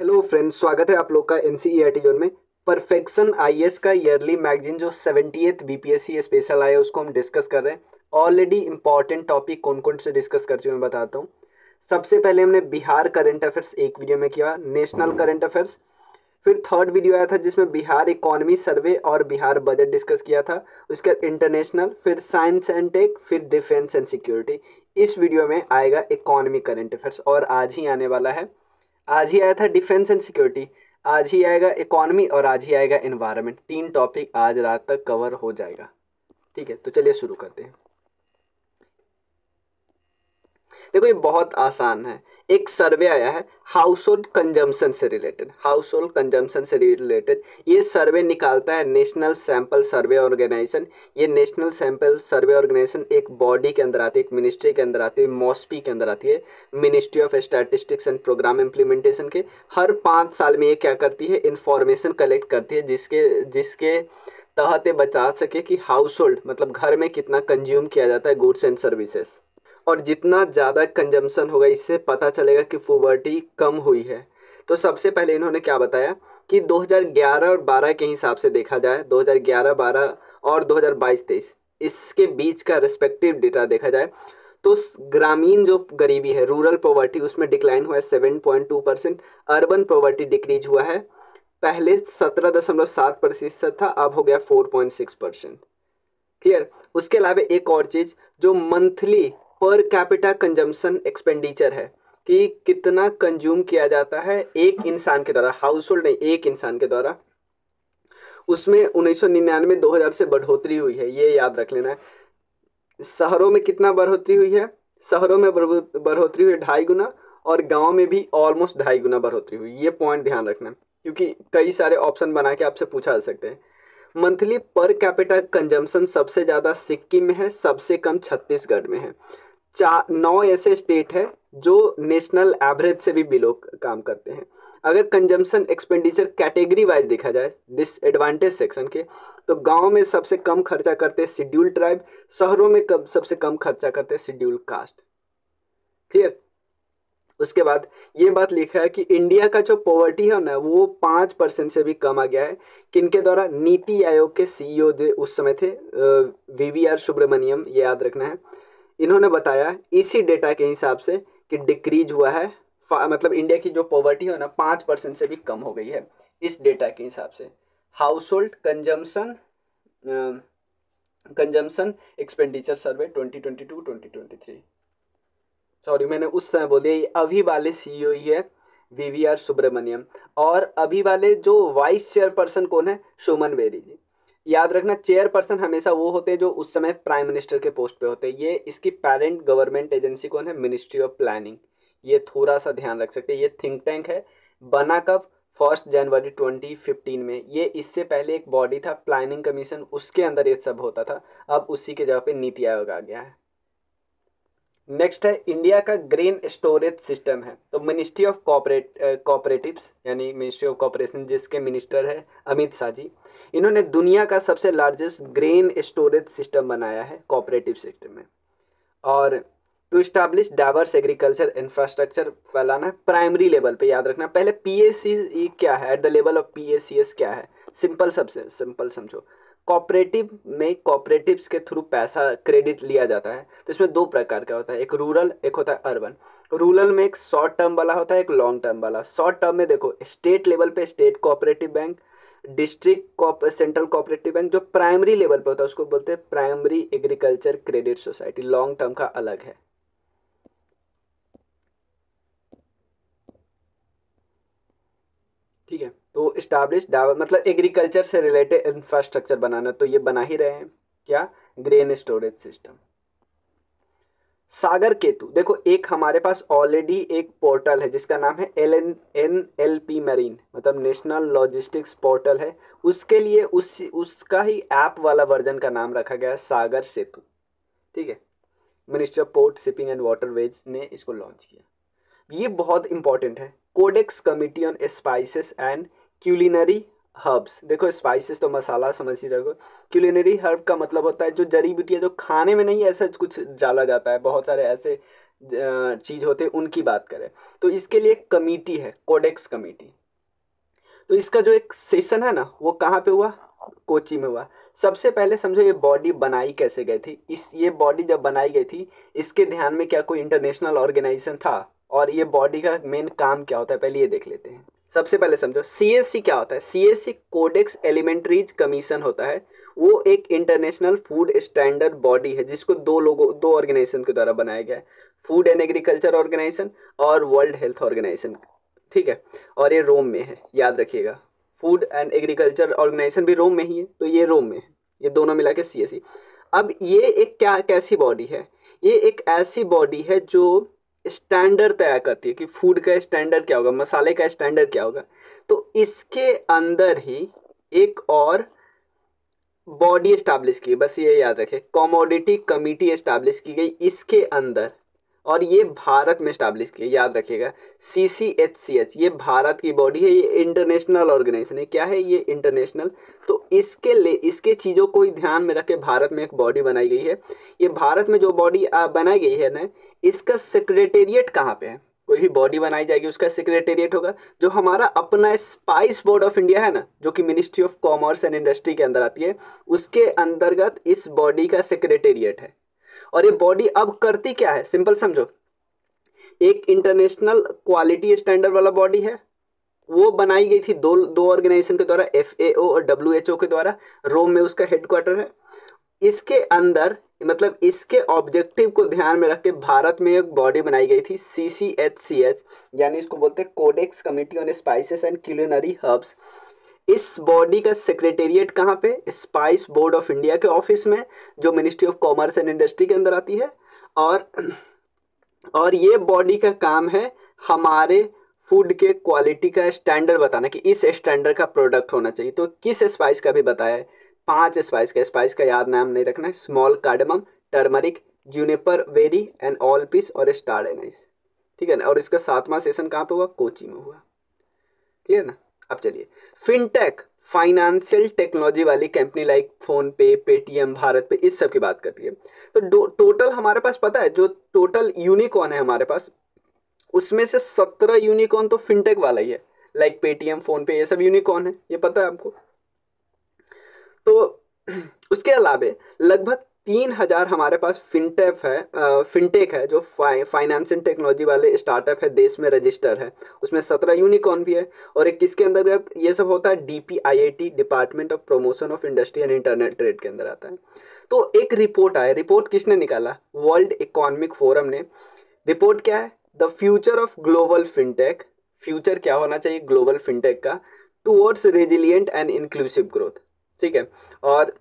Hello friends, स्वागत है आप लोग का एनसीईआरटी जोन में। परफेक्शन आईएएस का ईयरली मैगजीन जो 70th बीपीएससी स्पेशल आया उसको हम डिस्कस कर रहे हैं। ऑलरेडी इंपॉर्टेंट टॉपिक कौन कौन से डिस्कस कर चुके हैं मैं बताता हूँ। सबसे पहले हमने बिहार करंट अफेयर्स एक वीडियो में किया, नेशनल करंट अफेयर्स। फिर थर्ड वीडियो आया था जिसमें बिहार इकोनॉमी सर्वे और बिहार बजट डिस्कस किया था। उसके बाद इंटरनेशनल, फिर साइंस एंड टेक, फिर डिफेंस एंड सिक्योरिटी। इस वीडियो में आएगा इकोनॉमी करंट अफेयर्स और आज ही आने वाला है। आज ही आया था डिफेंस एंड सिक्योरिटी, आज ही आएगा इकोनॉमी और आज ही आएगा एनवायरनमेंट। तीन टॉपिक आज रात तक कवर हो जाएगा। ठीक है, तो चलिए शुरू करते हैं। देखो ये बहुत आसान है। एक सर्वे आया है हाउस होल्ड कंजम्पशन से रिलेटेड, हाउस होल्ड कंजम्पशन से रिलेटेड ये सर्वे निकालता है नेशनल सैंपल सर्वे ऑर्गेनाइजेशन। ये नेशनल सैंपल सर्वे ऑर्गेनाइजेशन एक बॉडी के अंदर आती है, एक मिनिस्ट्री के अंदर आती है, मॉस्पी के अंदर आती है, ministry of statistics and programme implementation के। हर 5 साल में ये क्या करती है, इंफॉर्मेशन कलेक्ट करती है जिसके जिसके तहत ये बता सके कि हाउस होल्ड मतलब घर में कितना कंज्यूम किया जाता है गुड्स एंड सर्विसेज। और जितना ज़्यादा कंजम्पशन होगा इससे पता चलेगा कि पॉवर्टी कम हुई है। तो सबसे पहले इन्होंने क्या बताया कि 2011 और 12 के हिसाब से देखा जाए, 2011-12 और 2022-23 इसके बीच का रिस्पेक्टिव डेटा देखा जाए तो ग्रामीण जो गरीबी है, रूरल पॉवर्टी, उसमें डिक्लाइन हुआ है 7.2%। अर्बन पॉवर्टी डिक्रीज हुआ है, पहले 17.7% था, अब हो गया 4.6%। क्लियर। उसके अलावा एक और चीज जो monthly per capita consumption expenditure है कि कितना कंज्यूम किया जाता है एक इंसान के द्वारा, हाउस होल्ड नहीं, एक इंसान के द्वारा, उसमें 1999 2000 से बढ़ोतरी हुई है, ये याद रख लेना है। शहरों में कितना बढ़ोतरी हुई है, शहरों में बढ़ोतरी हुई 2.5 गुना और गांव में भी ऑलमोस्ट 2.5 गुना बढ़ोतरी हुई। ये पॉइंट ध्यान रखना क्योंकि कई सारे ऑप्शन बना के आपसे पूछा जा सकते हैं। मंथली पर कैपिटा कंजम्पशन सबसे ज़्यादा सिक्किम में है, सबसे कम छत्तीसगढ़ में है। 9 ऐसे स्टेट है जो नेशनल एवरेज से भी बिलो काम करते हैं। अगर कंजम्पशन एक्सपेंडिचर कैटेगरी वाइज देखा जाए डिसएडवांटेज सेक्शन के, तो गांव में सबसे कम खर्चा करते हैं शेड्यूल ट्राइब, शहरों में सबसे कम खर्चा करते हैं शेड्यूल कास्ट। क्लियर। उसके बाद ये बात लिखा है कि इंडिया का जो पॉवर्टी है ना वो 5% से भी कम आ गया है। किनके द्वारा, नीति आयोग के सीईओ जो उस समय थे वीवीआर सुब्रमण्यम, ये याद रखना है। इन्होंने बताया इसी डेटा के हिसाब से कि डिक्रीज हुआ है, मतलब इंडिया की जो पॉवर्टी है ना 5% से भी कम हो गई है इस डेटा के हिसाब से। House hold consumption consumption expenditure सर्वे 2022-2023, सॉरी मैंने उस समय बोल दिया, ये अभी वाले सीईओ ही है वीवीआर सुब्रमण्यम। और अभी वाले जो वाइस चेयरपर्सन कौन है, सुमन बेरी जी। याद रखना चेयरपर्सन हमेशा वो होते हैं जो उस समय प्राइम मिनिस्टर के पोस्ट पे होते हैं। ये इसकी पेरेंट गवर्नमेंट एजेंसी कौन है, मिनिस्ट्री ऑफ प्लानिंग। ये थोड़ा सा ध्यान रख सकते हैं। ये थिंक टैंक है, बना कब, 1 जनवरी 2015 में। ये इससे पहले एक बॉडी था प्लानिंग कमीशन, उसके अंदर ये सब होता था, अब उसी के जगह पे नीति आयोग आ गया है। नेक्स्ट है इंडिया का ग्रेन स्टोरेज सिस्टम है। तो मिनिस्ट्री ऑफ कॉपरेटिव्स यानी मिनिस्ट्री ऑफ कॉपरेशन जिसके मिनिस्टर है अमित शाह जी, इन्होंने दुनिया का सबसे लार्जेस्ट ग्रेन स्टोरेज सिस्टम बनाया है कॉपरेटिव सिस्टम में। और to establish diverse agriculture infrastructure फैलाना है प्राइमरी लेवल पे। याद रखना पहले पीएससी क्या है, at the level of PSCS क्या है, सिंपल, सबसे सिंपल समझो। कॉपरेटिव में कॉपरेटिव्स के थ्रू पैसा क्रेडिट लिया जाता है। तो इसमें 2 प्रकार का होता है, एक रूरल एक होता है अर्बन। रूरल में एक शॉर्ट टर्म वाला होता है, एक लॉन्ग टर्म वाला। शॉर्ट टर्म में देखो स्टेट लेवल पे state cooperative bank, district central cooperative bank. जो प्राइमरी लेवल पे होता है उसको बोलते हैं primary agriculture credit society. Long term का अलग है। ठीक है, तो स्टैब्लिश मतलब एग्रीकल्चर से रिलेटेड इंफ्रास्ट्रक्चर बनाना, तो ये बना ही रहे हैं क्या, ग्रेन स्टोरेज सिस्टम। सागर केतु, देखो एक हमारे पास ऑलरेडी एक पोर्टल है जिसका नाम है NLP मरीन, मतलब नेशनल लॉजिस्टिक्स पोर्टल है। उसके लिए उसका ही ऐप वाला वर्जन का नाम रखा गया है सागर सेतु। ठीक है, ministry of port shipping and waterways ने इसको लॉन्च किया। ये बहुत इंपॉर्टेंट है। Codex committee on spices and culinary herbs, देखो स्पाइसेस तो मसाला समझ ही रखो, क्यूलिनरी हर्ब का मतलब होता है जो जड़ी बूटियाँ जो खाने में नहीं ऐसा कुछ डाला जाता है, बहुत सारे ऐसे चीज़ होते हैं उनकी बात करें तो इसके लिए एक कमेटी है, कोडेक्स कमेटी। तो इसका जो एक सेशन है ना वो कहाँ पे हुआ, कोची में हुआ। सबसे पहले समझो ये बॉडी बनाई कैसे गई थी, इस ये बॉडी जब बनाई गई थी इसके ध्यान में क्या कोई इंटरनेशनल ऑर्गेनाइजेशन था, और ये बॉडी का मेन काम क्या होता है पहले ये देख लेते हैं। सबसे पहले समझो सीएससी क्या होता है। सीएससी कोडेक्स एलिमेंट्रीज कमीशन होता है, वो एक इंटरनेशनल फूड स्टैंडर्ड बॉडी है जिसको दो ऑर्गेनाइजेशन के द्वारा बनाया गया है, फूड एंड एग्रीकल्चर ऑर्गेनाइजेशन और वर्ल्ड हेल्थ ऑर्गेनाइजेशन। ठीक है, और ये रोम में है, याद रखिएगा। फूड एंड एग्रीकल्चर ऑर्गेनाइजेशन भी रोम में ही है, तो ये रोम में है, ये दोनों मिला के सीएससी। अब ये एक क्या कैसी बॉडी है, ये एक ऐसी बॉडी है जो स्टैंडर्ड तय करती है कि फूड का स्टैंडर्ड क्या होगा, मसाले का स्टैंडर्ड क्या होगा। तो इसके अंदर ही एक और बॉडी एस्टैब्लिश की, बस ये याद रखें, कमोडिटी कमिटी एस्टैब्लिश की गई इसके अंदर, और ये भारत में एस्टैब्लिश की है, याद रखिएगा। CCHCH ये भारत की बॉडी है, ये इंटरनेशनल ऑर्गेनाइजेशन है। क्या है ये, इंटरनेशनल। तो इसके चीज़ों को ही ध्यान में रख के भारत में एक बॉडी बनाई गई है। ये भारत में जो बॉडी बनाई गई है ना, इसका सेक्रेटेरिएट कहाँ पे है। कोई भी बॉडी बनाई जाएगी उसका सेक्रेटेरिएट होगा। जो हमारा अपना स्पाइस बोर्ड ऑफ इंडिया है ना, जो कि ministry of commerce and industry के अंदर आती है, उसके अंतर्गत इस बॉडी का सेक्रेटेरिएट है। और ये बॉडी अब करती क्या है, सिंपल समझो, एक इंटरनेशनल क्वालिटी स्टैंडर्ड वाला बॉडी है, वो बनाई गई थी दो ऑर्गेनाइजेशन के द्वारा, FAO और WHO के द्वारा। रोम में उसका हेडक्वार्टर है। इसके अंदर मतलब इसके ऑब्जेक्टिव को ध्यान में रख के भारत में एक बॉडी बनाई गई थी, CCHCH, यानी इसको बोलते हैं codex committee on spices and culinary herbs. इस बॉडी का सेक्रेटेरिएट कहाँ पे, स्पाइस बोर्ड ऑफ इंडिया के ऑफिस में, जो ministry of commerce and industry के अंदर आती है। और ये बॉडी का काम है हमारे फूड के क्वालिटी का स्टैंडर्ड बताना कि इस स्टैंडर्ड का प्रोडक्ट होना चाहिए। तो किस स्पाइस का भी बताया है, 5 स्पाइस का याद नाम नहीं रखना है, small cardamom, turmeric, juniper berry and allspice और स्टार एनाइस। ठीक है ना। और इसका 7वां सेशन कहाँ पे हुआ, कोची में हुआ। क्लियर ना। अब चलिए, फिनटेक फाइनेंशियल टेक्नोलॉजी वाली कंपनी लाइक फोन पे, पेटीएम, भारत पे, इस सब की बात करती है। तो टोटल हमारे पास पता है, जो टोटल यूनिकॉर्न है हमारे पास, उसमें से 17 यूनिकॉर्न तो फिनटेक वाला ही है। लाइक पेटीएम, फोन पे, ये सब यूनिकॉर्न है, ये पता है आपको। तो उसके अलावा लगभग 3000 हमारे पास फिनटेक है जो फाइनेंशियल टेक्नोलॉजी वाले स्टार्टअप है, देश में रजिस्टर है। उसमें 17 यूनिकॉर्न भी है। और एक किसके अंतर्गत ये सब होता है, DPIIT, department of promotion of industry and internet trade के अंदर आता है। तो एक रिपोर्ट आया, रिपोर्ट किसने निकाला, वर्ल्ड इकोनॉमिक फोरम ने। रिपोर्ट क्या है, the future of global fintech, future क्या होना चाहिए ग्लोबल फिनटेक का, towards resilient and inclusive growth. ठीक है। और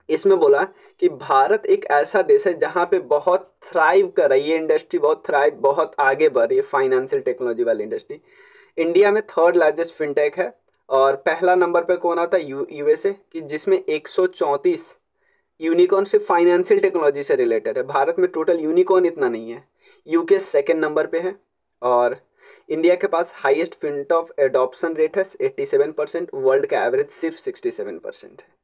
इसमें बोला कि भारत एक ऐसा देश है जहाँ पे बहुत थ्राइव कर रही है इंडस्ट्री, बहुत आगे बढ़ रही है फाइनेंशियल टेक्नोलॉजी वाली इंडस्ट्री। इंडिया में 3rd लार्जेस्ट फिनटेक है, और पहला नंबर पे कौन आता है, USA कि जिसमें 134 यूनिकॉर्न सिर्फ फाइनेंशियल टेक्नोलॉजी से रिलेटेड है। भारत में टोटल यूनिकॉर्न इतना नहीं है। UK 2nd नंबर पे है। और इंडिया के पास हाईएस्ट फिनटॉप एडॉप्शन रेट है 87%, वर्ल्ड का एवरेज सिर्फ 67% है।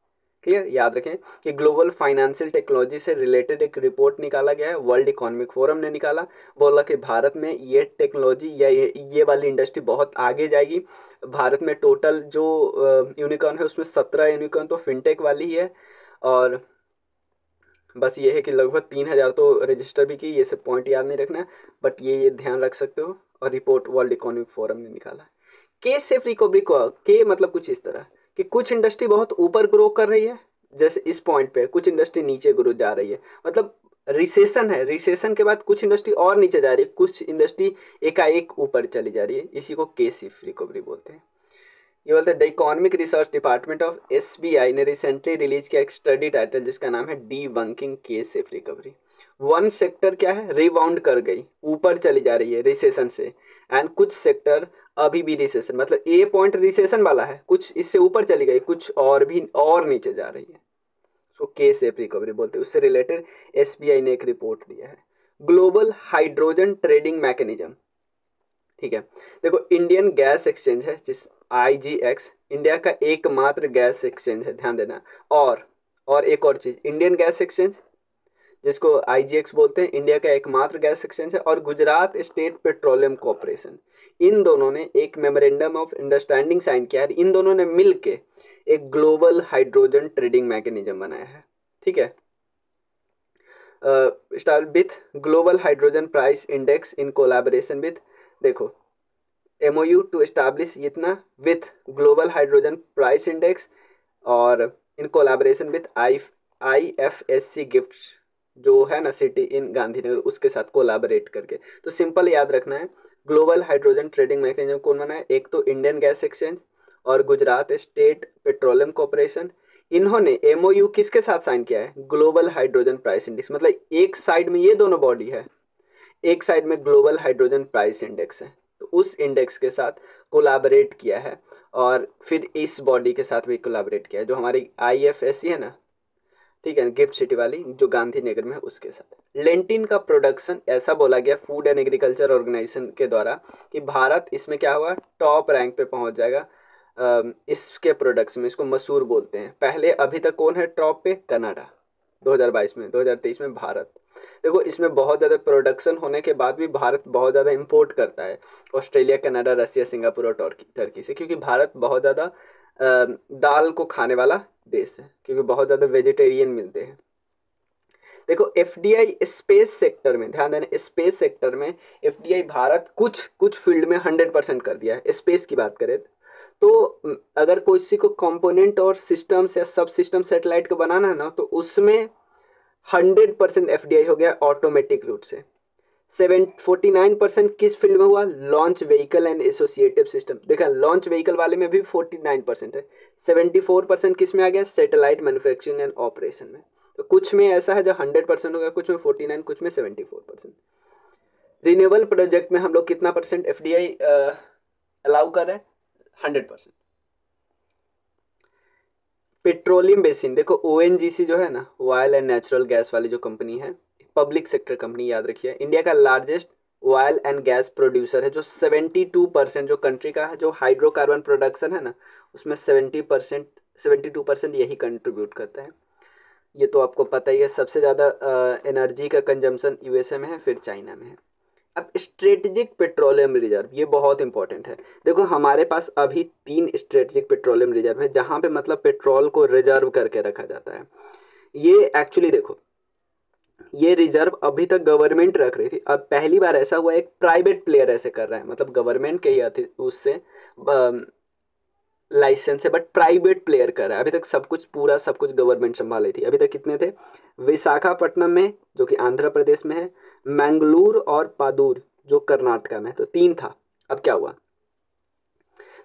क्लियर, याद रखें कि ग्लोबल फाइनेंशियल टेक्नोलॉजी से रिलेटेड एक रिपोर्ट निकाला गया है, वर्ल्ड इकोनॉमिक फोरम ने निकाला। बोला कि भारत में ये टेक्नोलॉजी या ये वाली इंडस्ट्री बहुत आगे जाएगी। भारत में टोटल जो यूनिकॉर्न है उसमें 17 यूनिकॉर्न तो फिनटेक वाली ही है। और बस ये है कि लगभग 3000 तो रजिस्टर भी की, ये सब पॉइंट याद नहीं रखना है, बट ये ध्यान रख सकते हो। और रिपोर्ट वर्ल्ड इकोनॉमिक फोरम ने निकाला। के सेफ रिकवरी को, के मतलब कुछ इस तरह कि कुछ इंडस्ट्री बहुत ऊपर ग्रो कर रही है, जैसे इस पॉइंट पे कुछ इंडस्ट्री नीचे ग्रो जा रही है, मतलब रिसेशन है, रिसेशन के बाद कुछ इंडस्ट्री और नीचे जा रही है, कुछ इंडस्ट्री एकाएक ऊपर चली जा रही है, इसी को के सेफ रिकवरी बोलते हैं। ये बोलते हैं the economic research department of SBI ने रिसेंटली रिलीज किया एक स्टडी टाइटल जिसका नाम है डीबंकिंग के सेफ रिकवरी। वन सेक्टर क्या है, रिबाउंड कर गई, ऊपर चली जा रही है रिसेशन से, एंड कुछ सेक्टर अभी भी रिसेशन, मतलब ए पॉइंट रिसेशन वाला है, कुछ इससे ऊपर चली गई, कुछ और भी और नीचे जा रही है, उसको के सेफ रिकवरी बोलते हैं। उससे रिलेटेड SBI ने एक रिपोर्ट दिया है। ग्लोबल हाइड्रोजन ट्रेडिंग मैकेनिज्म, ठीक है। देखो इंडियन गैस एक्सचेंज है जिस IGX, इंडिया का एकमात्र गैस एक्सचेंज है, ध्यान देना। और एक और चीज, इंडियन गैस एक्सचेंज जिसको आईजीएक्स बोलते हैं, इंडिया का एकमात्र गैस एक्सचेंज है, और गुजरात स्टेट पेट्रोलियम कॉरपोरेशन, इन दोनों ने एक मेमोरेंडम ऑफ अंडरस्टैंडिंग साइन किया है। इन दोनों ने मिलके एक ग्लोबल हाइड्रोजन ट्रेडिंग मैकेनिज्म बनाया है। ठीक है, start with Global Hydrogen Price Index in collaboration with, देखो MOU टू एस्टैब्लिश इतना with Global Hydrogen Price Index, और in collaboration with IFSC gifts जो है ना सिटी इन गांधीनगर, उसके साथ कोलैबोरेट करके। तो सिंपल याद रखना है, ग्लोबल हाइड्रोजन ट्रेडिंग मैकेनिज्म कौन बना है? एक तो इंडियन गैस एक्सचेंज और गुजरात स्टेट पेट्रोलियम कॉरपोरेशन। इन्होंने MOU किसके साथ साइन किया है? ग्लोबल हाइड्रोजन प्राइस इंडेक्स, मतलब एक साइड में ये दोनों बॉडी है, एक साइड में ग्लोबल हाइड्रोजन प्राइस इंडेक्स है, तो उस इंडेक्स के साथ कोलैबोरेट किया है, और फिर इस बॉडी के साथ भी कोलैबोरेट किया है जो हमारी IFSC है ना, ठीक है, गिफ्ट सिटी वाली जो गांधीनगर में है, उसके साथ। लेंटिन का प्रोडक्शन ऐसा बोला गया फूड एंड एग्रीकल्चर ऑर्गेनाइजेशन के द्वारा कि भारत इसमें क्या हुआ, टॉप रैंक पे पहुंच जाएगा इसके प्रोडक्ट्स में, इसको मसूर बोलते हैं। पहले अभी तक कौन है टॉप पे? कनाडा 2022 में, 2023 में भारत। देखो इसमें बहुत ज़्यादा प्रोडक्शन होने के बाद भी भारत बहुत ज़्यादा इंपोर्ट करता है ऑस्ट्रेलिया, कनाडा, रसिया, सिंगापुर और टर्की से, क्योंकि भारत बहुत ज़्यादा दाल को खाने वाला देश है, क्योंकि बहुत ज़्यादा वेजिटेरियन मिलते हैं। देखो FDI स्पेस सेक्टर में, ध्यान देना, स्पेस सेक्टर में FDI भारत कुछ कुछ फील्ड में 100% कर दिया है। स्पेस की बात करें तो अगर किसी को कंपोनेंट और सिस्टम्स या सब सिस्टम सैटेलाइट को बनाना है ना, तो उसमें 100% FDI हो गया ऑटोमेटिक रूट से। 49% किस फील्ड में हुआ? Launch vehicle and associative system. देखा, लॉन्च व्हीकल वाले में भी 49% है। 74% किस में आ गया? सैटेलाइट मैन्युफैक्चरिंग एंड ऑपरेशन में। तो कुछ में ऐसा है जो 100% हो गया, कुछ में 49, कुछ में 74%। रिन्यूएबल प्रोजेक्ट में हम लोग कितना परसेंट FDI अलाउ कर रहे हैं? 100%। पेट्रोलियम बेसिन, देखो ONGC जो है ना, ऑयल एंड नेचुरल गैस वाली जो कंपनी है, पब्लिक सेक्टर कंपनी, याद रखिए, इंडिया का largest oil and gas producer है, जो 72% जो कंट्री का है, जो हाइड्रोकार्बन प्रोडक्शन है ना, उसमें 72% यही कंट्रीब्यूट करता है। ये तो आपको पता ही है। सबसे ज़्यादा एनर्जी का कंजम्पशन USA में है, फिर चाइना में है। अब स्ट्रेटेजिक पेट्रोलियम रिजर्व, ये बहुत इंपॉर्टेंट है। देखो हमारे पास अभी 3 स्ट्रेटेजिक पेट्रोलियम रिजर्व है, जहाँ पे मतलब पेट्रोल को रिजर्व करके रखा जाता है। ये एक्चुअली देखो, ये रिजर्व अभी तक गवर्नमेंट रख रही थी, अब पहली बार ऐसा हुआ एक प्राइवेट प्लेयर ऐसे कर रहा है, मतलब गवर्नमेंट के ही उससे लाइसेंस है, बट प्राइवेट प्लेयर कर रहा है। अभी तक सब कुछ, पूरा सब कुछ गवर्नमेंट संभाली थी। अभी तक कितने थे? विशाखापट्टनम में, जो कि आंध्र प्रदेश में है, मैंगलोर और पादूर जो कर्नाटका में है, तो 3 था। अब क्या हुआ?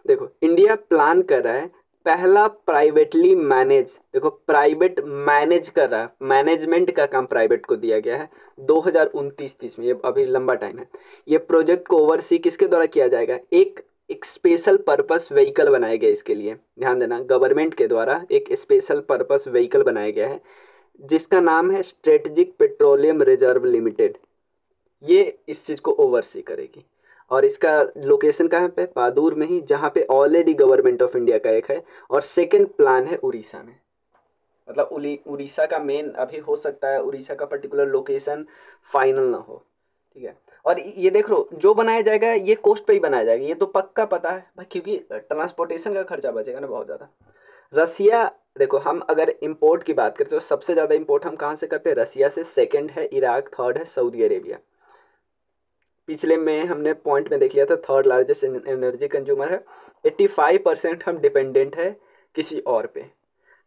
देखो इंडिया प्लान कर रहा है पहला प्राइवेटली मैनेज, देखो प्राइवेट मैनेज कर रहा है, मैनेजमेंट का काम प्राइवेट को दिया गया है 2029-30 में, ये अभी लंबा टाइम है। ये प्रोजेक्ट को ओवरसी किसके द्वारा किया जाएगा? एक स्पेशल पर्पस व्हीकल बनाया गया इसके लिए, ध्यान देना, गवर्नमेंट के द्वारा एक स्पेशल पर्पस व्हीकल बनाया गया है, जिसका नाम है स्ट्रेटेजिक पेट्रोलियम रिजर्व लिमिटेड। ये इस चीज़ को ओवरसी करेगी, और इसका लोकेशन कहाँ पे? पादूर में ही, जहाँ पे ऑलरेडी गवर्नमेंट ऑफ इंडिया का एक है, और सेकंड प्लान है उड़ीसा में। मतलब उड़ीसा का मेन अभी हो सकता है, उड़ीसा का पर्टिकुलर लोकेशन फाइनल ना हो, ठीक है। और ये देख लो, जो बनाया जाएगा ये कोस्ट पे ही बनाया जाएगा, ये तो पक्का पता है भाई, क्योंकि ट्रांसपोर्टेशन का खर्चा बचेगा ना बहुत ज़्यादा। रसिया, देखो हम अगर इंपोर्ट की बात करते हैं तो सबसे ज़्यादा इंपोर्ट हम कहाँ से करते हैं? रसिया से। सेकंड है इराक, थर्ड है सऊदी अरेबिया। पिछले में हमने पॉइंट में देख लिया था, थर्ड लार्जेस्ट एनर्जी कंज्यूमर है। 85% हम डिपेंडेंट है किसी और पे।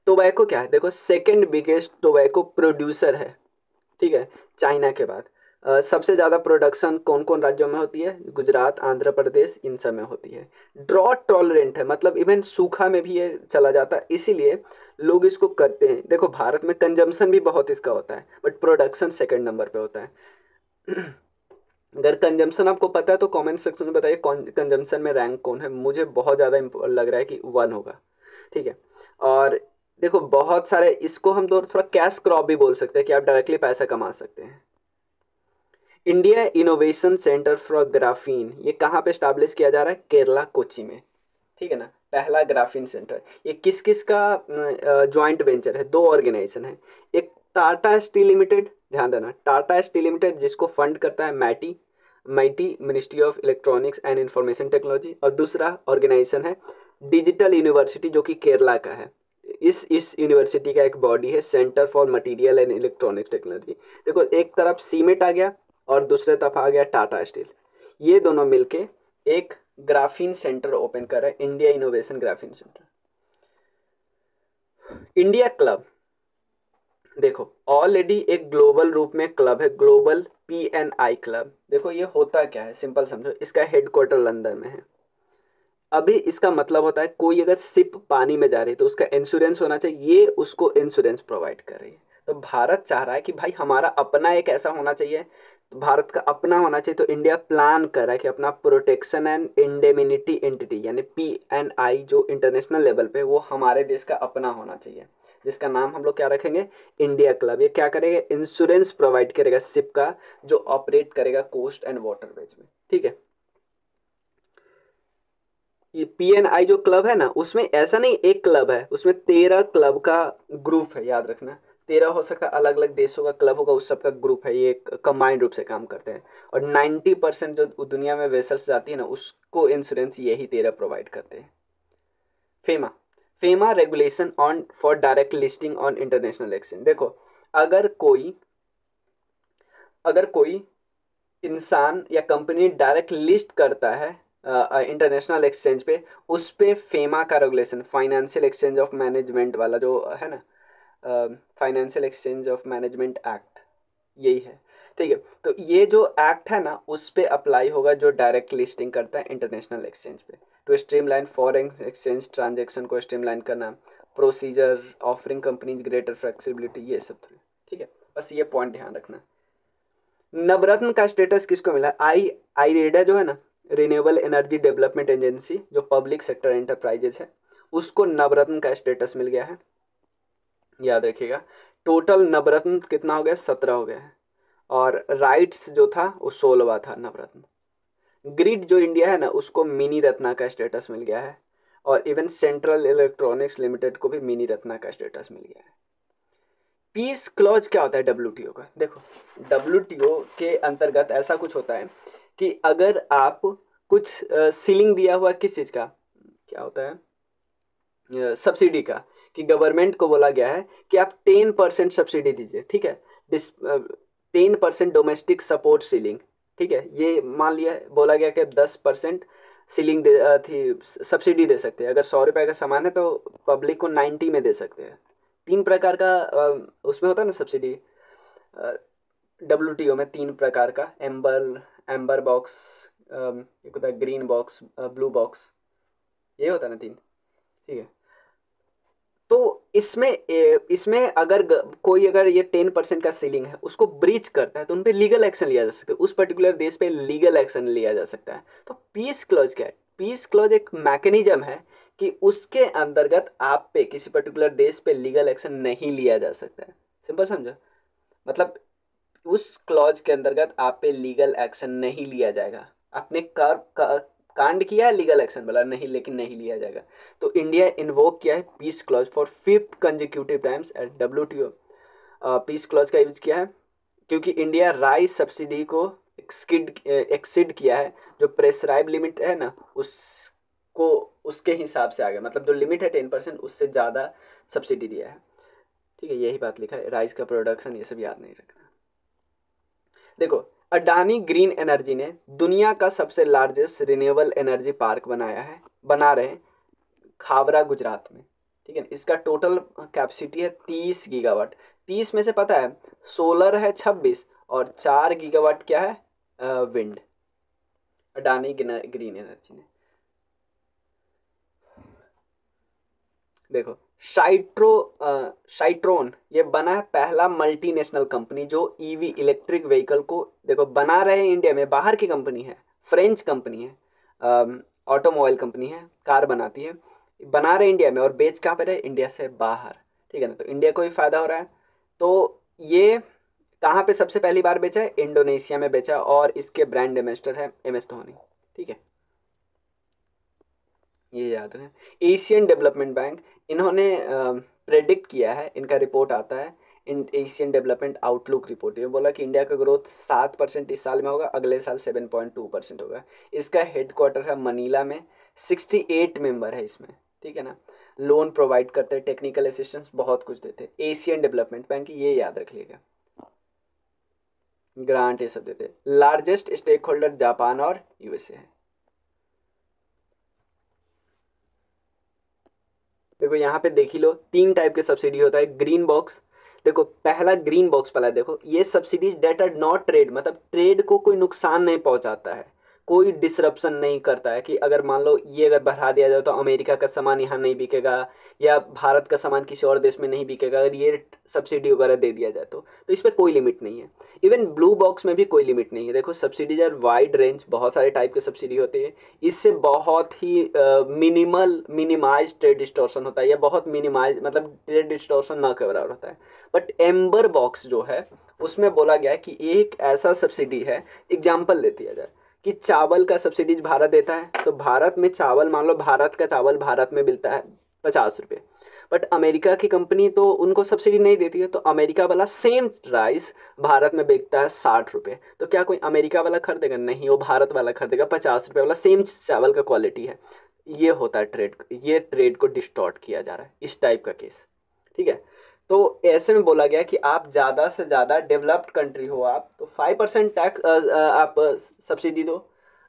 टोबैको क्या है? देखो सेकंड बिगेस्ट टोबैको प्रोड्यूसर है, ठीक है, चाइना के बाद। सबसे ज़्यादा प्रोडक्शन कौन कौन राज्यों में होती है? गुजरात, आंध्र प्रदेश, इन सब में होती है। ड्रॉट टॉलरेंट है, मतलब इवन सूखा में भी ये चला जाता है, इसीलिए लोग इसको करते हैं। देखो भारत में कंजम्पशन भी बहुत इसका होता है, बट प्रोडक्शन सेकंड नंबर पे होता है। अगर कंजम्पशन आपको पता है तो कमेंट सेक्शन में बताइए कंजम्पशन में रैंक कौन है। मुझे बहुत ज़्यादा लग रहा है कि 1 होगा, ठीक है। और देखो बहुत सारे, इसको हम थोड़ा कैश क्रॉप भी बोल सकते हैं कि आप डायरेक्टली पैसा कमा सकते हैं। India innovation centre for graphene, ये कहाँ पे स्टैब्लिश किया जा रहा है? केरला, कोची में, ठीक है ना, पहला ग्राफीन सेंटर। ये किस किस का जॉइंट वेंचर है? 2 ऑर्गेनाइजेशन है, एक टाटा स्टील लिमिटेड, ध्यान देना, टाटा स्टील लिमिटेड जिसको फंड करता है MeitY, MeitY Ministry of Electronics and Information Technology, और दूसरा ऑर्गेनाइजेशन है डिजिटल यूनिवर्सिटी जो कि केरला का है। इस यूनिवर्सिटी का एक बॉडी है centre for material and electronics technology. देखो एक तरफ सीमेंट आ गया और दूसरे तरफ आ गया टाटा स्टील, ये दोनों मिलके एक ग्राफीन सेंटर ओपन कर रहा है, India innovation graphene centre. India club, देखो ऑलरेडी एक ग्लोबल रूप में क्लब है, ग्लोबल PNI क्लब। देखो ये होता क्या है, सिंपल समझो, इसका हेडक्वार्टर लंदन में है। अभी इसका मतलब होता है कोई अगर शिप पानी में जा रही है तो उसका इंश्योरेंस होना चाहिए, ये उसको इंश्योरेंस प्रोवाइड कर रही है। तो भारत चाह रहा है कि भाई हमारा अपना एक ऐसा होना चाहिए, तो भारत का अपना होना चाहिए, तो इंडिया प्लान कर रहा है कि अपना प्रोटेक्शन एंड इंडेमिनिटी एंटिटी यानी PNI जो इंटरनेशनल लेवल पे वो हमारे देश का अपना होना चाहिए, जिसका नाम हम लोग क्या रखेंगे, इंडिया क्लब। ये क्या करेगा, इंश्योरेंस प्रोवाइड करेगा शिप का, जो ऑपरेट करेगा कोस्ट एंड वाटरवेज में, ठीक है। ये PNI जो क्लब है ना, उसमें ऐसा नहीं एक क्लब है, उसमें 13 क्लब का ग्रुप है, याद रखना। 13 हो सकता है, अलग अलग देशों का क्लब होगा, उस सब का ग्रुप है, ये कंबाइंड रूप से काम करते हैं। और 90% जो दुनिया में वेसल्स जाती है ना, उसको इंश्योरेंस यही 13 प्रोवाइड करते हैं। FEMA, FEMA regulation on for direct listing on international exchange. देखो अगर कोई इंसान या कंपनी डायरेक्ट लिस्ट करता है इंटरनेशनल एक्सचेंज पे, उस पे फेमा का regulation, financial exchange of management वाला जो है ना, financial exchange of management act, यही है, ठीक है। तो ये जो एक्ट है ना, उस पे अप्लाई होगा जो डायरेक्ट लिस्टिंग करता है इंटरनेशनल एक्सचेंज पे। To streamline foreign exchange transaction को स्ट्रीमलाइन करना, procedure offering companies greater flexibility, ये सब, ठीक है। बस ये पॉइंट ध्यान रखना। नवरत्न का स्टेटस किसको मिला, आईरेडा जो है ना, रिन्यूएबल एनर्जी डेवलपमेंट एजेंसी, जो पब्लिक सेक्टर एंटरप्राइजेज है, उसको नवरत्न का स्टेटस मिल गया है, याद रखिएगा। टोटल नवरत्न कितना हो गया, 17 हो गया है, और राइट्स जो था वो 16वां था नवरत्न। ग्रिड जो इंडिया है ना, उसको मिनी रत्ना का स्टेटस मिल गया है, और इवन सेंट्रल इलेक्ट्रॉनिक्स लिमिटेड को भी मिनी रत्ना का स्टेटस मिल गया है। पीस क्लॉज क्या होता है WTO का, देखो WTO के अंतर्गत ऐसा कुछ होता है कि अगर आप कुछ सीलिंग दिया हुआ किस चीज़ का, क्या होता है, सब्सिडी का, कि गवर्नमेंट को बोला गया है कि आप 10% सब्सिडी दीजिए, ठीक है, 10% डोमेस्टिक सपोर्ट सीलिंग, ठीक है। ये मान लिया बोला गया कि 10% सीलिंग थी सब्सिडी दे सकते हैं, अगर 100 रुपये का सामान है तो पब्लिक को 90 में दे सकते हैं। 3 प्रकार का उसमें होता है ना सब्सिडी, WTO में 3 प्रकार का, एम्बर बॉक्स, एक होता है ग्रीन बॉक्स, ब्लू बॉक्स, ये होता है ना 3, ठीक है। तो इसमें अगर कोई अगर ये 10% का सीलिंग है उसको ब्रीच करता है तो उन पे लीगल एक्शन लिया जा सकता है, उस पर्टिकुलर देश पे लीगल एक्शन लिया जा सकता है। तो पीस क्लॉज क्या है, पीस क्लॉज एक मैकेनिज्म है कि उसके अंतर्गत आप पे किसी पर्टिकुलर देश पे लीगल एक्शन नहीं लिया जा सकता है, सिंपल समझो, मतलब उस क्लॉज के अंतर्गत आप पे लीगल एक्शन नहीं लिया जाएगा। आपने कांड किया है, लीगल एक्शन बोला नहीं, लेकिन नहीं लिया जाएगा। तो इंडिया इन्वोक किया है peace clause for 5th consecutive times at WTO। Peace clause का यूज किया है क्योंकि इंडिया राइस सब्सिडी को एक्सीड किया है, जो प्रेस्क्राइब लिमिट है ना उसको, उसके हिसाब से आ गया, मतलब जो लिमिट है 10% उससे ज़्यादा सब्सिडी दिया है, ठीक है। यही बात लिखा है, राइस का प्रोडक्शन, ये सब याद नहीं रखना। देखो अडानी ग्रीन एनर्जी ने दुनिया का सबसे लार्जेस्ट रिन्यूएबल एनर्जी पार्क बना रहे हैं खावरा गुजरात में, ठीक है। इसका टोटल कैपेसिटी है 30 गीगावाट। 30 में से पता है सोलर है 26, और 4 गीगावाट क्या है, विंड। अडानी ग्रीन एनर्जी ने, देखो शाइट्रोन ये बना है पहला मल्टीनेशनल कंपनी जो ईवी इलेक्ट्रिक व्हीकल को, देखो बना रहे हैं इंडिया में, बाहर की कंपनी है, फ्रेंच कंपनी है, ऑटोमोबाइल कंपनी है, कार बनाती है, बना रहे इंडिया में और बेच कहाँ पे रहे, इंडिया से बाहर, ठीक है ना। तो इंडिया को भी फायदा हो रहा है। तो ये कहाँ पे सबसे पहली बार बेचा है, इंडोनेशिया में बेचा, और इसके ब्रांड एम्बेसडर है MS धोनी, ठीक है, ये याद रहे। एशियन डेवलपमेंट बैंक, इन्होंने प्रेडिक्ट किया है, इनका रिपोर्ट आता है, एशियन डेवलपमेंट आउटलुक रिपोर्ट, ये बोला कि इंडिया का ग्रोथ 7% इस साल में होगा, अगले साल 7.2% होगा। इसका हेडक्वार्टर है मनीला में, 68 मेंबर है इसमें, ठीक है ना। लोन प्रोवाइड करते हैं, टेक्निकल असिस्टेंस बहुत कुछ देते हैं। एशियन डेवलपमेंट बैंक, ये याद रख लीजिएगा, ग्रांट ये सब देते हैं। लार्जेस्ट स्टेक होल्डर जापान और यूएसए है। देखो यहाँ पे देख ही लो, 3 टाइप के सब्सिडी होता है। ग्रीन बॉक्स, देखो पहला ग्रीन बॉक्स वाला, देखो ये subsidies that are not trade, मतलब ट्रेड को कोई नुकसान नहीं पहुंचाता है, कोई डिसरप्शन नहीं करता है कि अगर मान लो ये अगर बढ़ा दिया जाए तो अमेरिका का सामान यहाँ नहीं बिकेगा या भारत का सामान किसी और देश में नहीं बिकेगा, अगर ये सब्सिडी वगैरह दे दिया जाए तो इस पर कोई लिमिट नहीं है। इवन ब्लू बॉक्स में भी कोई लिमिट नहीं है। देखो सब्सिडीज आर वाइड रेंज, बहुत सारे टाइप के सब्सिडी होते हैं, इससे बहुत ही मिनिमाइज ट्रेड डिस्टॉर्शन होता है, या बहुत मिनिमाइज मतलब ट्रेड डिस्टॉर्शन ना के बराबर होता है। बट एम्बर बॉक्स जो है उसमें बोला गया है कि एक ऐसा सब्सिडी है, एग्जाम्पल लेती है जाए कि चावल का सब्सिडीज भारत देता है, तो भारत में चावल, मान लो भारत का चावल भारत में मिलता है 50 रुपये, बट अमेरिका की कंपनी तो उनको सब्सिडी नहीं देती है, तो अमेरिका वाला सेम राइस भारत में बेचता है 60 रुपये, तो क्या कोई अमेरिका वाला खरीदेगा? नहीं, वो भारत वाला खरीदेगा 50 रुपये वाला, सेम चावल का क्वालिटी है। ये होता है ट्रेड, ये ट्रेड को डिस्टॉर्ट किया जा रहा है, इस टाइप का केस, ठीक है। तो ऐसे में बोला गया कि आप ज़्यादा से ज़्यादा डेवलप्ड कंट्री हो आप तो 5% टैक्स आप सब्सिडी दो,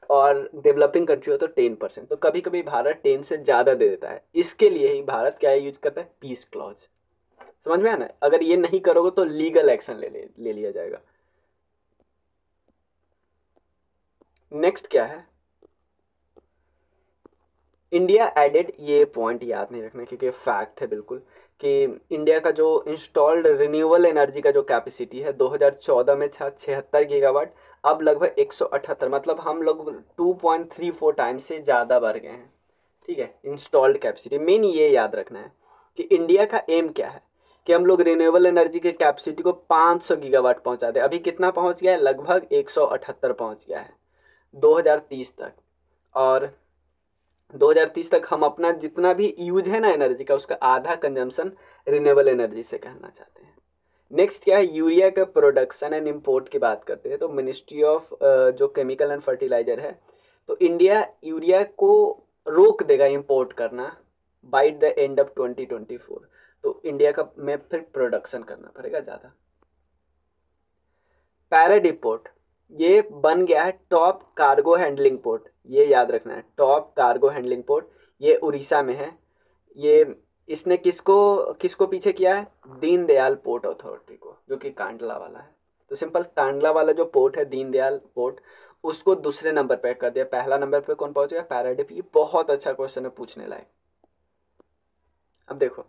और डेवलपिंग कंट्री हो तो 10%। तो कभी कभी भारत 10 से ज़्यादा दे देता है, इसके लिए ही भारत क्या यूज करता है? Peace clause. समझ में आना? अगर ये नहीं करोगे तो लीगल एक्शन ले लिया जाएगा। नेक्स्ट क्या है? इंडिया एडेड, ये पॉइंट याद नहीं रखना क्योंकि फैक्ट है बिल्कुल, कि इंडिया का जो इंस्टॉल्ड रिन्यूएबल एनर्जी का जो कैपेसिटी है 2014 में था 76 गीगावाट, अब लगभग 178, मतलब हम लोग 2.34 टाइम्स से ज़्यादा बढ़ गए हैं, ठीक है, इंस्टॉल्ड कैपेसिटी। मेन ये याद रखना है कि इंडिया का एम क्या है कि हम लोग रिन्यूएबल एनर्जी के कैपेसिटी को 500 गीगावाट पहुंचा दें। अभी कितना पहुंच गया है? लगभग 178 पहुंच गया है 2030 तक। और 2030 तक हम अपना जितना भी यूज है ना एनर्जी का, उसका आधा कंजम्पशन रिन्यूएबल एनर्जी से करना चाहते हैं। नेक्स्ट क्या है? यूरिया का प्रोडक्शन एंड इंपोर्ट की बात करते हैं तो मिनिस्ट्री ऑफ जो केमिकल एंड फर्टिलाइजर है, तो इंडिया यूरिया को रोक देगा इंपोर्ट करना बाय द एंड ऑफ 2024। तो इंडिया का में फिर प्रोडक्शन करना पड़ेगा ज़्यादा। पैराडिप पोर्ट, ये बन गया है टॉप कार्गो हैंडलिंग पोर्ट, ये याद रखना है, टॉप कार्गो हैंडलिंग पोर्ट, ये उड़ीसा में है। ये इसने किसको किसको पीछे किया है? दीनदयाल पोर्ट अथॉरिटी को, जो कि कांडला वाला है। तो सिंपल, कांडला वाला जो पोर्ट है दीनदयाल पोर्ट, उसको दूसरे नंबर पे कर दिया, पहला नंबर पे कौन पहुंच गया? पैराडिप। ये बहुत अच्छा क्वेश्चन है पूछने लायक। अब देखो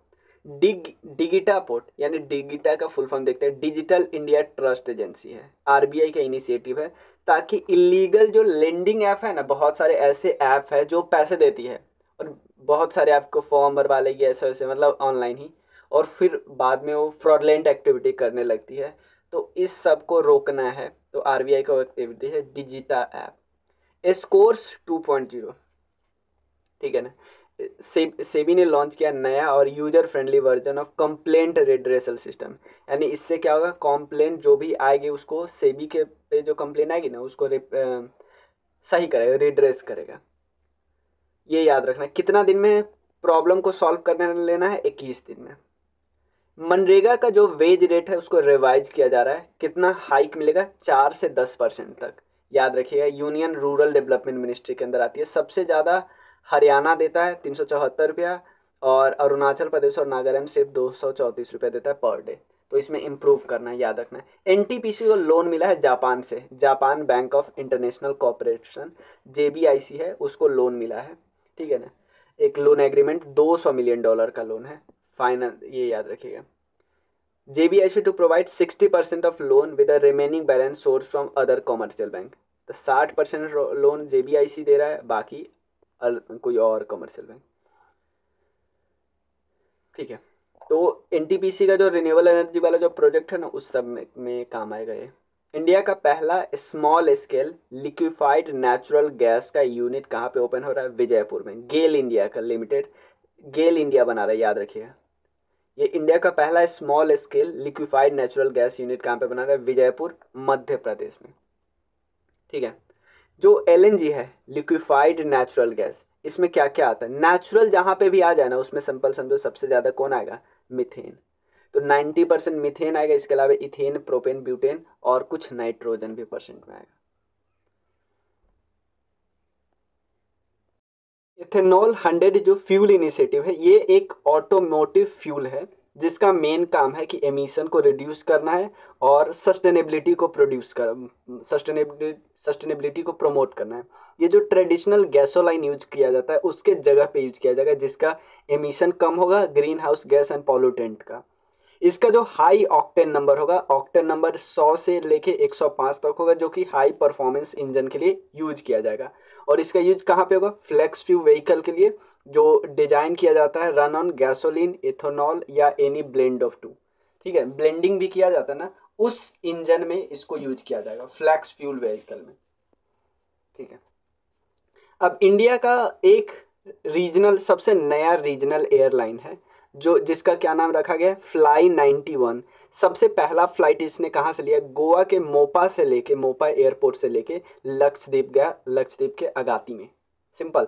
डिगिटा पोर्ट, यानी डिगिटा का फुल फॉर्म देखते हैं, डिजिटल इंडिया ट्रस्ट एजेंसी है, आरबीआई का इनिशिएटिव है, ताकि इलीगल जो लेंडिंग ऐप है ना, बहुत सारे ऐसे ऐप है जो पैसे देती है और बहुत सारे ऐप को फॉर्म भरवा लेगी ऐसे वैसे, मतलब ऑनलाइन ही, और फिर बाद में वो फ्रॉडलेंट एक्टिविटी करने लगती है। तो इस सब को रोकना है, तो आरबीआई का एक्टिविटी है डिजिटा ऐप। स्कोर्स 2.0, ठीक है ना। सेबी ने लॉन्च किया नया और user friendly version of complaint redressal system, यानी इससे क्या होगा? कंप्लेंट जो भी आएगी उसको सेबी के पे जो कंप्लेंट आएगी ना, उसको सही करेगा, रिड्रेस करेगा। ये याद रखना। कितना दिन में प्रॉब्लम को सॉल्व करने लेना है? 21 दिन में। मनरेगा का जो वेज रेट है उसको रिवाइज किया जा रहा है, कितना हाइक मिलेगा? 4 से 10% तक। याद रखिएगा, यूनियन रूरल डेवलपमेंट मिनिस्ट्री के अंदर आती है। सबसे ज़्यादा हरियाणा देता है 374 रुपया, और अरुणाचल प्रदेश और नागालैंड सिर्फ 234 रुपया देता है पर डे। तो इसमें इम्प्रूव करना है, याद रखना है। एनटीपीसी को लोन मिला है जापान से, Japan Bank of International Cooperation, JBIC है, उसको लोन मिला है, ठीक है ना। एक लोन एग्रीमेंट $200 मिलियन का लोन है फाइनल, ये याद रखिएगा। JBIC to provide 60% of loan with the remaining balance source from other commercial bank. तो 60% लोन JBIC दे रहा है, बाकी कोई और कमर्शियल बैंक, ठीक है। तो NTPC का जो रिन्यूएबल एनर्जी वाला जो प्रोजेक्ट है ना, उस सब में काम आएगा ये। इंडिया का पहला small scale liquefied natural gas का यूनिट कहाँ पे ओपन हो रहा है? विजयपुर में। गेल इंडिया का लिमिटेड, गेल इंडिया बना रहा है, याद रखिएगा। ये इंडिया का पहला small scale liquefied natural gas unit कहाँ पे बना रहा है? विजयपुर, मध्य प्रदेश में। ठीक है। जो एलएनजी है, लिक्विफाइड नेचुरल गैस, इसमें क्या क्या आता है? नेचुरल जहाँ पे भी आ जाए ना, उसमें सिंपल समझो सबसे ज़्यादा कौन आएगा? मीथेन। तो 90% मीथेन आएगा, इसके अलावा इथेन, प्रोपेन, ब्यूटेन और कुछ नाइट्रोजन भी परसेंट में आएगा। इथेनॉल 100 जो फ्यूल इनिशिएटिव है, ये एक ऑटोमोटिव फ्यूल है जिसका मेन काम है कि एमिशन को रिड्यूस करना है और सस्टेनेबिलिटी को प्रोड्यूस कर सस्टेनेबिलिटी को प्रमोट करना है। ये जो ट्रेडिशनल गैसोलाइन यूज किया जाता है उसके जगह पे यूज किया जाएगा, जिसका एमिशन कम होगा green house gas and pollutant का। इसका जो हाई ऑक्टेन नंबर होगा, ऑक्टेन नंबर 100 से लेके 105 तक होगा, जो कि हाई परफॉर्मेंस इंजन के लिए यूज किया जाएगा। और इसका यूज कहाँ पे होगा? फ्लेक्स फ्यू व्हीकल के लिए, जो डिजाइन किया जाता है रन ऑन गैसोलीन, इथेनॉल या एनी ब्लेंड ऑफ टू। ठीक है, ब्लेंडिंग भी किया जाता है ना, उस इंजन में इसको यूज किया जाएगा, फ्लेक्स फ्यूल व्हीकल में। ठीक है। अब इंडिया का एक रीजनल, सबसे नया रीजनल एयरलाइन है जो जिसका क्या नाम रखा गया है? फ्लाई 91। सबसे पहला फ्लाइट इसने कहाँ से लिया? गोवा के मोपा से लेके, मोपा एयरपोर्ट से लेके लक्षद्वीप गया, लक्षद्वीप के अगाती में। सिंपल।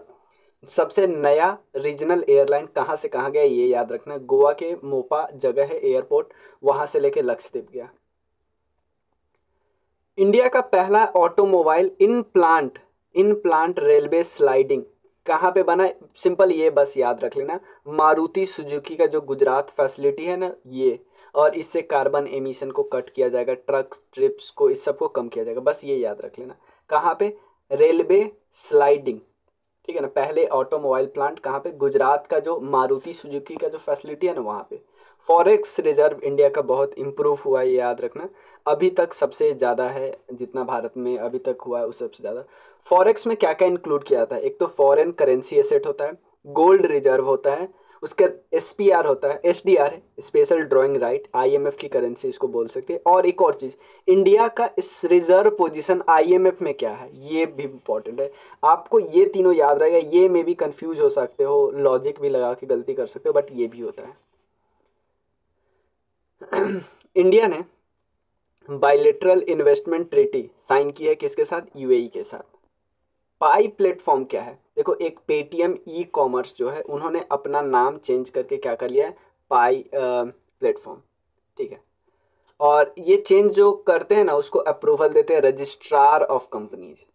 सबसे नया रीजनल एयरलाइन कहाँ से कहाँ गया ये याद रखना। गोवा के मोपा जगह है एयरपोर्ट, वहां से लेके लक्षद्वीप गया। इंडिया का पहला automobile in plant railway sliding कहाँ पे बना है? सिंपल, ये बस याद रख लेना, मारुति सुजुकी का जो गुजरात फैसिलिटी है ना ये, और इससे कार्बन एमिशन को कट किया जाएगा, ट्रक ट्रिप्स को, इस सब को कम किया जाएगा, बस ये याद रख लेना। कहाँ पे? Railway sliding. ठीक है ना, पहले ऑटोमोबाइल प्लांट कहाँ पे? गुजरात का जो मारुति सुजुकी का जो फैसिलिटी है ना वहाँ पे। फॉरेक्स रिजर्व इंडिया का बहुत इम्प्रूव हुआ है, ये याद रखना। अभी तक सबसे ज़्यादा है, जितना भारत में अभी तक हुआ है उस सबसे ज़्यादा। फॉरेक्स में क्या क्या इंक्लूड किया जाता है? एक तो फॉरेन करेंसी एसेट होता है, गोल्ड रिजर्व होता है, उसका एसपीआर होता है, एसडीआर है, स्पेशल ड्राइंग राइट, आईएमएफ की करेंसी इसको बोल सकते हैं। और एक और चीज़, इंडिया का इस रिजर्व पोजीशन आईएमएफ में क्या है, ये भी इंपॉर्टेंट है। आपको ये तीनों याद रहेगा, ये में भी कंफ्यूज हो सकते हो, लॉजिक भी लगा के गलती कर सकते हो, बट ये भी होता है। इंडिया ने बायलेटरल इन्वेस्टमेंट ट्रीटी साइन की है किसके साथ? यूएई के साथ। पाई प्लेटफॉर्म क्या है? देखो, एक पेटीएम ई कॉमर्स जो है उन्होंने अपना नाम चेंज करके क्या कर लिया है? पाई प्लेटफॉर्म। ठीक है। और ये चेंज जो करते हैं ना उसको अप्रूवल देते हैं रजिस्ट्रार ऑफ कंपनीज।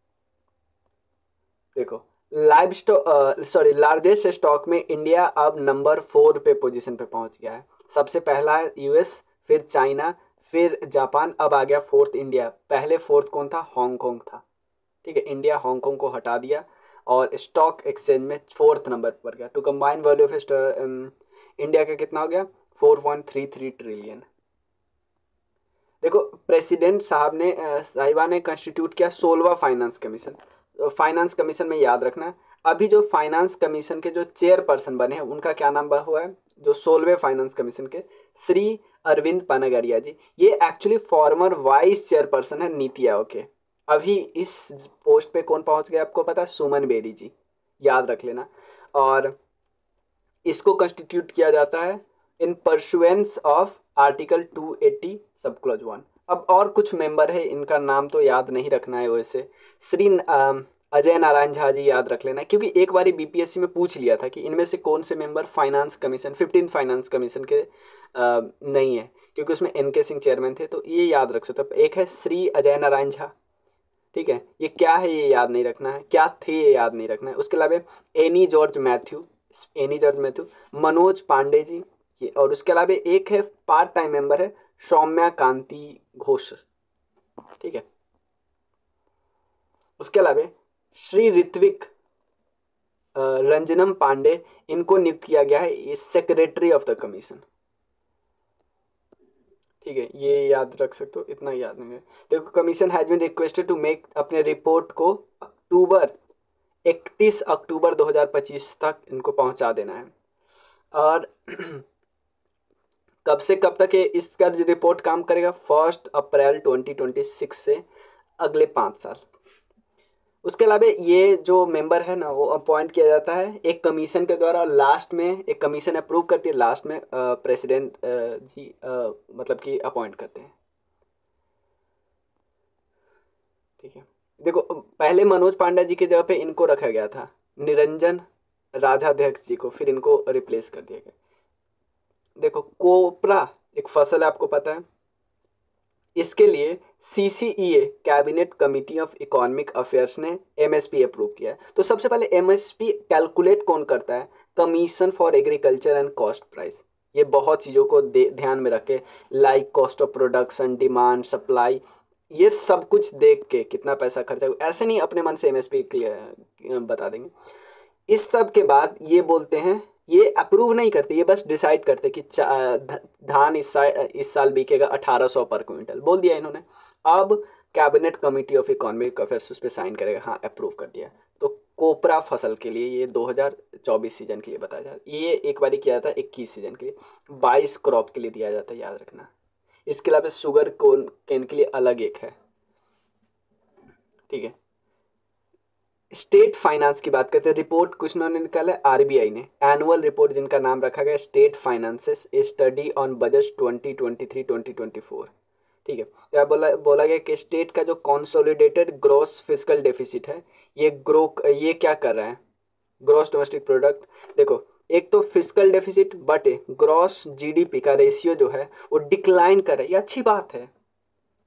देखो, लार्जेस्ट स्टॉक में इंडिया अब नंबर 4 पे पोजीशन पे पहुंच गया है। सबसे पहला है यूएस, फिर चाइना, फिर जापान, अब आ गया फोर्थ इंडिया। पहले फोर्थ कौन था? हांगकांग था। ठीक है, इंडिया हांगकांग को हटा दिया और स्टॉक एक्सचेंज में फोर्थ नंबर पर गया। To combine value of India का कितना हो गया? 4.33 ट्रिलियन। देखो, प्रेसिडेंट साहब ने साहिबा ने कंस्टिट्यूट किया 16वां फाइनेंस कमीशन। फाइनेंस कमीशन में याद रखना, अभी जो फाइनेंस कमीशन के जो चेयरपर्सन बने हैं उनका क्या नाम हुआ है? जो 16वें फाइनेंस कमीशन के, श्री अरविंद पनागरिया जी। ये एक्चुअली फॉर्मर वाइस चेयरपर्सन है नीति आयोग के। अभी इस पोस्ट पे कौन पहुंच गया आपको पता है? सुमन बेरी जी, याद रख लेना। और इसको कंस्टिट्यूट किया जाता है इन pursuance of article 280 sub clause 1। अब और कुछ मेंबर है, इनका नाम तो याद नहीं रखना है वैसे। श्री अजय नारायण झा जी याद रख लेना, क्योंकि एक बार बीपीएससी में पूछ लिया था कि इनमें से कौन से member finance commission 15 finance commission के नहीं है, क्योंकि उसमें एनके सिंह चेयरमैन थे, तो ये याद रख सकते हो। एक है श्री अजय नारायण झा। ठीक है, ये क्या है ये याद नहीं रखना है, क्या थे ये याद नहीं रखना है। उसके अलावा एनी जॉर्ज मैथ्यू, मनोज पांडे जी, ये। और उसके अलावा एक है पार्ट टाइम मेंबर है, सौम्या कांति घोष। ठीक है। उसके अलावा श्री ऋत्विक रंजनम पांडे, इनको नियुक्त किया गया है सेक्रेटरी ऑफ द कमीशन। ठीक है, ये याद रख सकते हो, इतना याद नहीं है। देखो, commission has been requested to make अपने रिपोर्ट को 31 अक्टूबर 2025 तक इनको पहुंचा देना है। और कब से कब तक ये इसका रिपोर्ट काम करेगा? 1 अप्रैल 2026 से अगले 5 साल। उसके अलावा ये जो मेंबर है ना वो अपॉइंट किया जाता है एक कमीशन के द्वारा, लास्ट में एक कमीशन अप्रूव करती है, लास्ट में प्रेसिडेंट जी मतलब कि अपॉइंट करते हैं। ठीक है, देखो पहले मनोज पांडा जी की जगह पे इनको रखा गया था, निरंजन राजाध्यक्ष जी को, फिर इनको रिप्लेस कर दिया गया। देखो कोपरा एक फसल है, आपको पता है, इसके लिए CCEA cabinet committee of economic affairs ने एमएसपी अप्रूव किया है। तो सबसे पहले एमएसपी कैलकुलेट कौन करता है? Commission for agriculture and cost price. ये बहुत चीज़ों को ध्यान में रखे, like cost of production, demand, supply, ये सब कुछ देख के कितना पैसा खर्चा हुआ, ऐसे नहीं अपने मन से एमएसपी क्लियर बता देंगे। इस सब के बाद ये बोलते हैं, ये अप्रूव नहीं करते, ये बस डिसाइड करते कि धान इस साल बिकेगा 1800 पर क्विंटल, बोल दिया इन्होंने। अब cabinet committee of economic affairs उस पर साइन करेगा, हाँ अप्रूव कर दिया। तो कोपरा फसल के लिए ये 2024 सीजन के लिए बताया जाता है, ये एक बार किया जाता है 21 सीजन के लिए, 22 क्रॉप के लिए दिया जाता है, याद रखना। इसके अलावा शुगर केन के लिए अलग एक है। ठीक है, स्टेट फाइनेंस की बात करते हैं, रिपोर्ट कुछ ने निकाला है आरबीआई ने, एनुअल रिपोर्ट जिनका नाम रखा गया state finances A study on budget 2023-2024। ठीक है, तो यहाँ बोला गया कि स्टेट का जो कंसोलिडेटेड ग्रॉस फिस्कल डेफिसिट है, ये क्या कर रहा है, ग्रॉस डोमेस्टिक प्रोडक्ट। देखो एक तो fiscal deficit but gross GDP का रेशियो जो है वो डिक्लाइन कर रहा है, ये अच्छी बात है।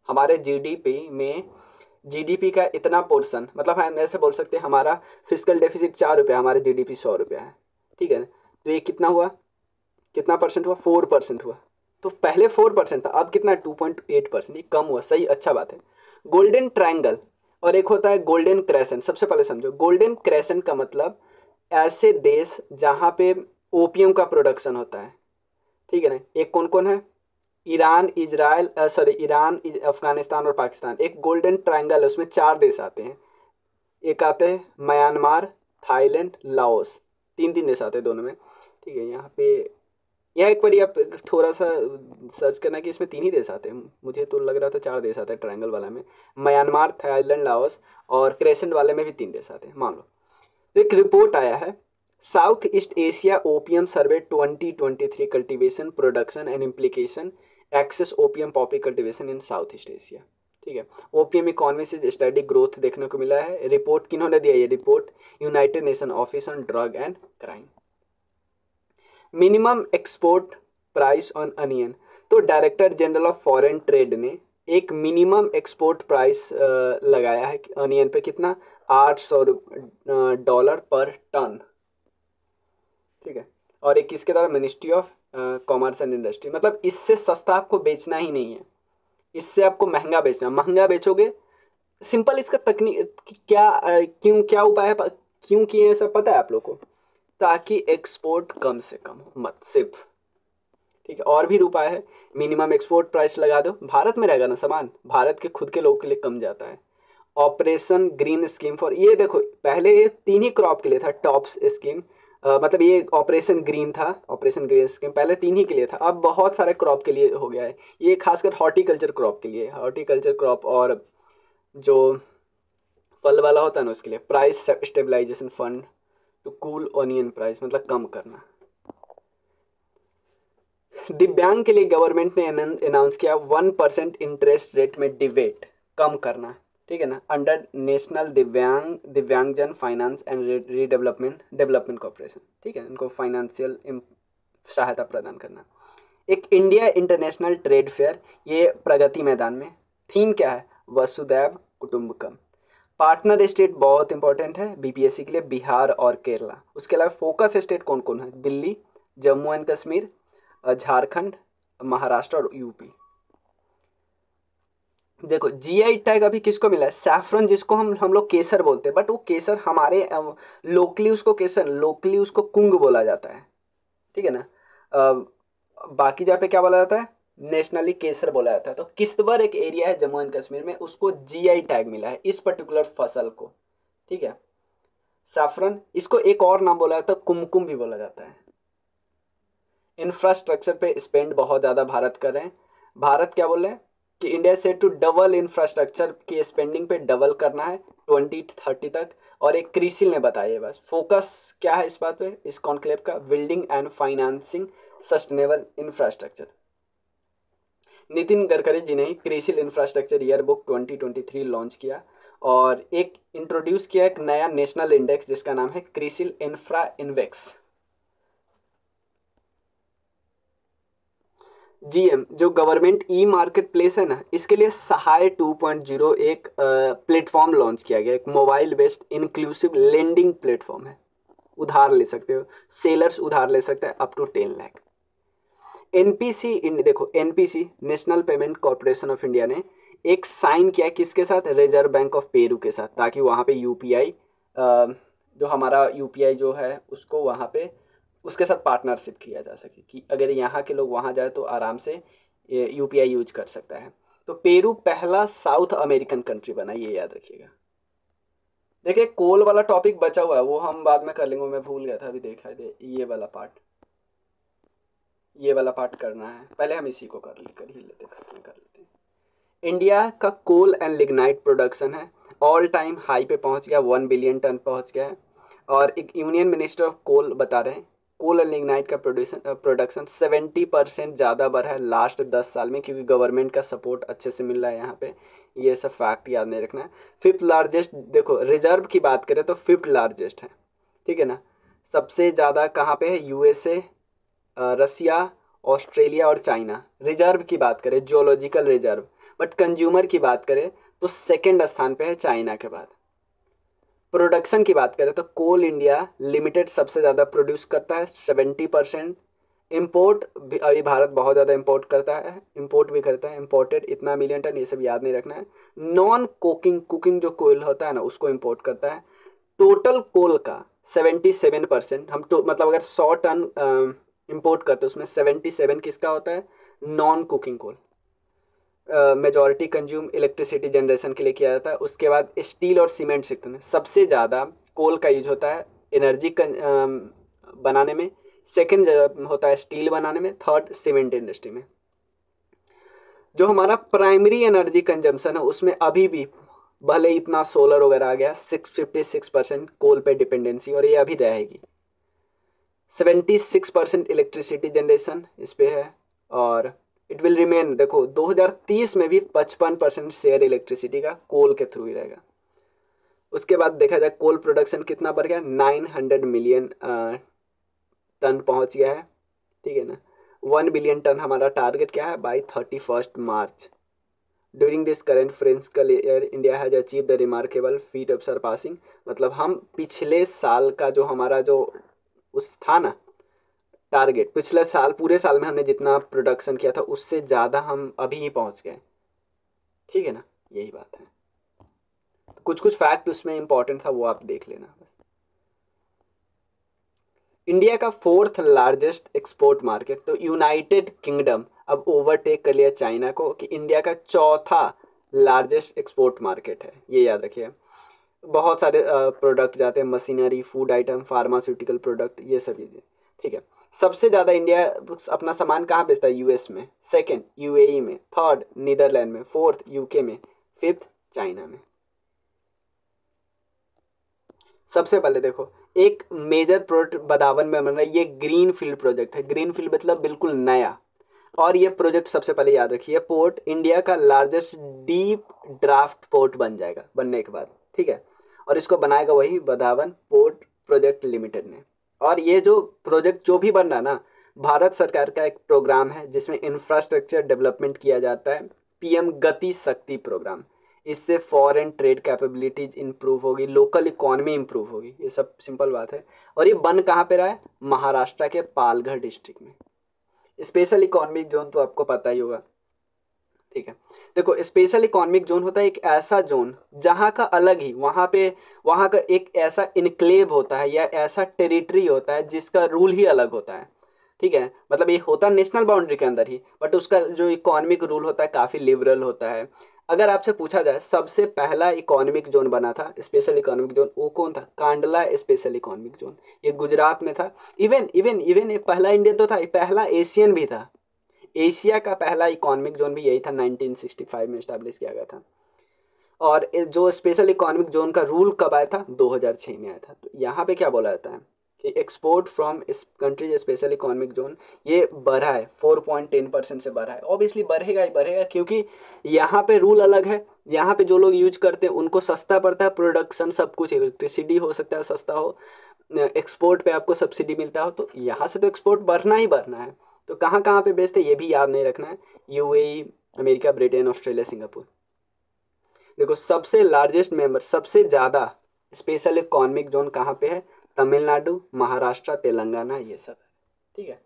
हमारे जीडीपी में जीडीपी का इतना पोर्शन, मतलब हम ऐसे बोल सकते हैं हमारा फिजिकल डेफिसिट 4 रुपया, हमारे जीडीपी 100 रुपया है। ठीक है, तो ये कितना हुआ, कितना परसेंट हुआ, 4% हुआ। तो पहले 4% था, अब कितना, 2.8%, ये कम हुआ, सही, अच्छा बात है। गोल्डन ट्रायंगल और एक होता है गोल्डन क्रेसेंट। सबसे पहले समझो, गोल्डन क्रेसेंट का मतलब ऐसे देश जहाँ पे ओपियम का प्रोडक्शन होता है। ठीक है ना, एक कौन कौन है, ईरान, इजराइल, ईरान, अफगानिस्तान और पाकिस्तान। एक गोल्डन ट्रायंगल है, उसमें 4 देश आते हैं, एक आते हैं म्यांमार, थाईलैंड, लाओस, 3 3 देश आते हैं दोनों में। ठीक है, यहाँ पे यह एक बार आप थोड़ा सा सर्च करना कि इसमें 3 ही देश आते हैं, मुझे तो लग रहा था 4 देश आते हैं ट्रायंगल वाला में, म्यांमार, थाईलैंड, लाओस, और क्रेसेंट वाले में भी 3 देश आते हैं, मान लो। तो एक रिपोर्ट आया है, South East Asia opium survey 2023 cultivation production and implication excess opium poppy cultivation in South East Asia. ठीक है, ओपियम इकोनॉमी से स्टडी ग्रोथ देखने को मिला है। रिपोर्ट किन्होंने दिया, ये report United Nation Office on Drug and Crime. Minimum export price on onion, तो Director General of Foreign Trade ने एक मिनिमम एक्सपोर्ट प्राइस लगाया है अनियन पे, कितना, $800 पर टन। ठीक है, और एक किसके द्वारा, ministry of commerce and industry. मतलब इससे सस्ता आपको बेचना ही नहीं है, इससे आपको महंगा बेचना, महंगा बेचोगे। सिंपल इसका तकनीक क्या क्यों, क्या उपाय है, क्यों किए ये सब पता है आप लोग को, ताकि एक्सपोर्ट कम से कम हो, मत सिर्फ। ठीक है, और भी उपाय है, मिनिमम एक्सपोर्ट प्राइस लगा दो, भारत में रहेगा ना सामान, भारत के खुद के लोग के लिए कम जाता है। ऑपरेशन ग्रीन स्कीम फॉर, ये देखो पहले ये 3 ही क्रॉप के लिए था, टॉप्स स्कीम, मतलब ये ऑपरेशन ग्रीन था, ऑपरेशन ग्रीन स्कीम पहले 3 ही के लिए था, अब बहुत सारे क्रॉप के लिए हो गया है। ये खासकर हॉर्टिकल्चर क्रॉप के लिए, हॉर्टिकल्चर क्रॉप और जो फल वाला होता है ना उसके लिए। Price stabilisation fund to cool onion price, मतलब कम करना। दिव्यांग के लिए गवर्नमेंट ने अनाउंस किया 1% इंटरेस्ट रेट में डिबेट कम करना। ठीक है ना, अंडर नेशनल दिव्यांगजन फाइनेंस एंड डेवलपमेंट कॉर्पोरेशन। ठीक है, इनको फाइनेंशियल सहायता प्रदान करना। एक इंडिया इंटरनेशनल ट्रेड फेयर, ये प्रगति मैदान में, थीम क्या है, वसुदैव कुटुंबकम। पार्टनर स्टेट बहुत इंपॉर्टेंट है बीपीएससी के लिए, बिहार और केरला। उसके अलावा फोकस स्टेट कौन कौन है, दिल्ली, जम्मू एंड कश्मीर, झारखंड, महाराष्ट्र और यूपी। देखो जीआई टैग अभी किसको मिला है, सैफरन, जिसको हम लोग केसर बोलते हैं, बट वो केसर हमारे लोकली उसको केसर, लोकली उसको कुंग बोला जाता है। ठीक है ना, बाकी जहाँ पे क्या बोला जाता है, नेशनली केसर बोला जाता है। तो किश्तवाड़ एक एरिया है जम्मू एंड कश्मीर में, उसको जीआई टैग मिला है इस पर्टिकुलर फसल को। ठीक है, सैफरन, इसको एक और नाम बोला जाता है, कुमकुम भी बोला जाता है। इंफ्रास्ट्रक्चर पे स्पेंड बहुत ज़्यादा भारत कर रहे हैं, भारत क्या बोल रहे हैं कि India set to double infrastructure की स्पेंडिंग पे डबल करना है 2030 तक। और एक क्रिसिल ने बताया बस फोकस क्या है इस बात पे, इस कॉन्क्लेव का, building and financing sustainable infrastructure. Nitin Gadkari ji ने CRISIL infrastructure year book 2023 launch किया और एक इंट्रोड्यूस किया एक नया नेशनल इंडेक्स जिसका नाम है क्रिसिल इंफ्रा इन्वेक्स। जीएम जो गवर्नमेंट ई मार्केट प्लेस है ना, इसके लिए सहाय 2.0 एक प्लेटफॉर्म लॉन्च किया गया, एक mobile based inclusive lending platform है। उधार ले सकते हो, सेलर्स उधार ले सकते हैं अप टू 10 लाख। एनपीसी देखो, NPC national payment corporation of India ने एक साइन किया किसके साथ, रिजर्व बैंक ऑफ पेरू के साथ, ताकि वहाँ पे यूपीआई जो हमारा यूपीआई जो है उसको वहाँ पे उसके साथ पार्टनरशिप किया जा सके कि अगर यहाँ के लोग वहाँ जाए तो आराम से यूपीआई यूज कर सकता है। तो पेरू पहला साउथ अमेरिकन कंट्री बना, ये याद रखिएगा। देखिए कोल वाला टॉपिक बचा हुआ है, वो हम बाद में कर लेंगे, मैं भूल गया था अभी, देखा है ये वाला पार्ट, ये वाला पार्ट करना है, पहले हम इसी को कर ही लेते, खत्म कर लेते हैं। इंडिया का कोल एंड लिग्नाइट प्रोडक्शन है ऑल टाइम हाई पे पहुंच गया, 1 बिलियन टन पहुंच गया है। और एक यूनियन मिनिस्टर ऑफ कोल बता रहे हैं कोल एंड लिग्नाइट का प्रोडक्शन 70% ज़्यादा बढ़ा है लास्ट 10 साल में, क्योंकि गवर्नमेंट का सपोर्ट अच्छे से मिल रहा है यहाँ पे। ये सब फैक्ट याद नहीं रखना है। फिफ्थ लार्जेस्ट, देखो रिजर्व की बात करें तो फिफ्थ लार्जेस्ट है, ठीक है ना। सबसे ज़्यादा कहाँ पे है, यूएसए, रसिया, ऑस्ट्रेलिया और चाइना। रिजर्व की बात करें, जियोलॉजिकल रिजर्व, बट कंज्यूमर की बात करें तो सेकंड स्थान पे है चाइना के बाद। प्रोडक्शन की बात करें तो कोल इंडिया लिमिटेड सबसे ज़्यादा प्रोड्यूस करता है 70%। इम्पोर्ट भी अभी भारत बहुत ज़्यादा इम्पोर्ट करता है, इम्पोर्ट भी करता है, इम्पोर्टेड इतना मिलियन टन, ये सब याद नहीं रखना है। नॉन कुकिंग जो कोल होता है ना उसको इम्पोर्ट करता है। टोटल कोल का 77% हम तो मतलब अगर 100 टन इम्पोर्ट करते हैं उसमें 77 किसका होता है, non cooking coal. Majority consume electricity generation के लिए किया जाता है। उसके बाद स्टील और सीमेंट सेक्टर में सबसे ज़्यादा कोल का यूज होता है एनर्जी बनाने में, सेकंड जगह होता है स्टील बनाने में, थर्ड सीमेंट इंडस्ट्री में। जो हमारा प्राइमरी एनर्जी कंजम्पशन है उसमें अभी भी भले इतना सोलर वगैरह आ गया, 656% कोल पे डिपेंडेंसी, और ये अभी रहेगी। 76% इलेक्ट्रिसिटी जनरेशन इस पे है, और इट विल रिमेन, देखो 2030 में भी 55% शेयर इलेक्ट्रिसिटी का कोल के थ्रू ही रहेगा। उसके बाद देखा जाए कोल प्रोडक्शन कितना बढ़ गया, 900 मिलियन टन पहुंच गया है, ठीक है ना। 1 बिलियन टन हमारा टारगेट क्या है by 31 March. During this current physical year India has achieve the remarkable feat of surpassing, मतलब हम पिछले साल का जो हमारा जो उस था ना टारगेट, पिछले साल पूरे साल में हमने जितना प्रोडक्शन किया था उससे ज़्यादा हम अभी ही पहुंच गए, ठीक है ना, यही बात है। तो कुछ कुछ फैक्ट उसमें इंपॉर्टेंट था, वो आप देख लेना बस। इंडिया का 4th लार्जेस्ट एक्सपोर्ट मार्केट, तो यूनाइटेड किंगडम अब ओवरटेक कर लिया चाइना को कि इंडिया का 4था लार्जेस्ट एक्सपोर्ट मार्केट है, ये याद रखिए। बहुत सारे प्रोडक्ट जाते हैं, machinery, food item, pharmaceutical product, ये सब चीज़ें, ठीक है। सबसे ज़्यादा इंडिया अपना सामान कहाँ बेचता है, यूएस में, सेकंड यूएई में, थर्ड नीदरलैंड में, फोर्थ यूके में, फिफ्थ चाइना में। सबसे पहले देखो एक मेजर प्रोजेक्ट बदावन में बन रहा है, ये ग्रीन फील्ड प्रोजेक्ट है। ग्रीन फील्ड मतलब बिल्कुल नया, और ये प्रोजेक्ट सबसे पहले याद रखिए, पोर्ट इंडिया का लार्जेस्ट डीप ड्राफ्ट पोर्ट बन जाएगा बनने के बाद, ठीक है। और इसको बनाएगा वही बदावन पोर्ट प्रोजेक्ट लिमिटेड ने। और ये जो प्रोजेक्ट जो भी बन रहा है ना, भारत सरकार का एक प्रोग्राम है जिसमें इंफ्रास्ट्रक्चर डेवलपमेंट किया जाता है, पीएम गति शक्ति प्रोग्राम। इससे फॉरेन ट्रेड कैपेबिलिटीज इंप्रूव होगी, लोकल इकॉनमी इंप्रूव होगी, ये सब सिंपल बात है। और ये बन कहाँ पे रहा है, महाराष्ट्र के पालघर डिस्ट्रिक्ट में। स्पेशल इकोनॉमिक जोन तो आपको पता ही होगा, ठीक है। देखो स्पेशल इकोनॉमिक जोन होता है एक ऐसा जोन जहाँ का अलग ही, वहाँ का एक ऐसा इनक्लेव होता है या ऐसा टेरिटरी होता है जिसका रूल ही अलग होता है, ठीक है। मतलब ये होता है नेशनल बाउंड्री के अंदर ही, बट उसका जो इकोनॉमिक रूल होता है काफ़ी लिबरल होता है। अगर आपसे पूछा जाए सबसे पहला इकोनॉमिक जोन बना था स्पेशल इकोनॉमिक जोन, वो कौन था, कांडला स्पेशल इकोनॉमिक जोन, ये गुजरात में था। इवन इवन इवन ये पहला इंडियन तो था, ये पहला एशियन भी था। एशिया का पहला इकोनॉमिक जोन भी यही था, 1965 में इस्टेब्लिश किया गया था। और जो स्पेशल इकोनॉमिक जोन का रूल कब आया था, 2006 में आया था। तो यहाँ पे क्या बोला जाता है कि एक्सपोर्ट फ्रॉम इस कंट्रीज स्पेशल इकोनॉमिक जोन ये बढ़ा है, 4.10% से बढ़ा है। ऑब्वियसली बढ़ेगा ही बढ़ेगा, क्योंकि यहाँ पे रूल अलग है। यहाँ पे जो लोग यूज करते हैं उनको सस्ता पड़ता है प्रोडक्शन, सब कुछ, इलेक्ट्रिसिटी हो सकता है सस्ता हो, एक्सपोर्ट पे आपको सब्सिडी मिलता हो। तो यहाँ से तो एक्सपोर्ट बढ़ना ही बढ़ना है। तो कहाँ कहाँ पे बेचते हैं ये भी याद नहीं रखना है, UAE, America, Britain, Australia, Singapore. देखो सबसे लार्जेस्ट मेंबर, सबसे ज़्यादा स्पेशल इकोनॉमिक जोन कहाँ पे है, तमिलनाडु, महाराष्ट्र, तेलंगाना, ये सब है। ठीक है।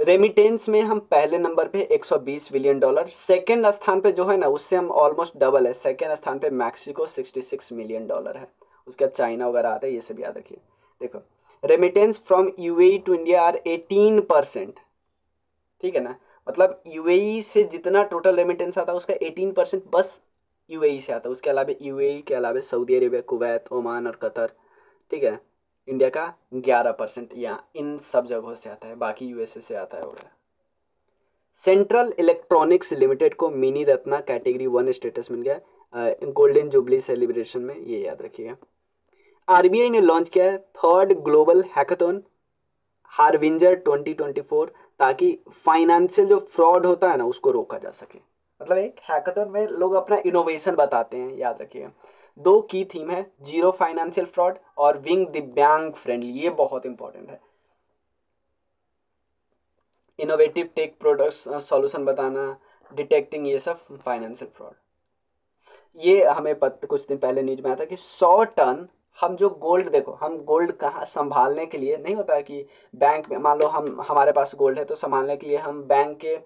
रेमिटेंस में हम पहले नंबर पे 120 बिलियन डॉलर, सेकेंड स्थान पे जो है ना उससे हम ऑलमोस्ट डबल है, सेकेंड स्थान पे मैक्सिको 66 मिलियन डॉलर है। उसके बाद चाइना वगैरह आता है, ये सब याद रखिए। देखो remittance from UAE to India are 18%। ठीक है ना, मतलब यूएई से जितना टोटल रेमिटेंस आता है उसका 18% बस यूएई से आता है। उसके अलावा यूएई के अलावा सऊदी अरेबिया, कुवैत, ओमान और कतर, ठीक है, इंडिया का 11% यहाँ इन सब जगहों से आता है, बाकी यूएसए से आता है वगैरह। सेंट्रल इलेक्ट्रॉनिक्स लिमिटेड को मिनी रत्ना कैटेगरी 1 स्टेटस मिल गया गोल्डन जुबली सेलिब्रेशन में, ये याद रखिएगा। आरबीआई ने लॉन्च किया है थर्ड ग्लोबल हैकाथन हार्विंजर 2024, ताकि फाइनेंशियल जो फ्रॉड होता है ना उसको रोका जा सके। मतलब एक हैकाथन में लोग अपना इनोवेशन बताते हैं, याद रखिएगा। दो की थीम है, जीरो फाइनेंशियल फ्रॉड और विंग दिव्यांग फ्रेंडली, ये बहुत इंपॉर्टेंट है। इनोवेटिव टेक प्रोडक्ट्स सॉल्यूशन बताना, डिटेक्टिंग ये सब फाइनेंशियल फ्रॉड। ये हमें कुछ दिन पहले न्यूज में आया था कि 100 टन हम जो गोल्ड, देखो हम गोल्ड कहाँ संभालने के लिए नहीं होता है कि बैंक में, मान लो हम हमारे पास गोल्ड है तो संभालने के लिए हम बैंक के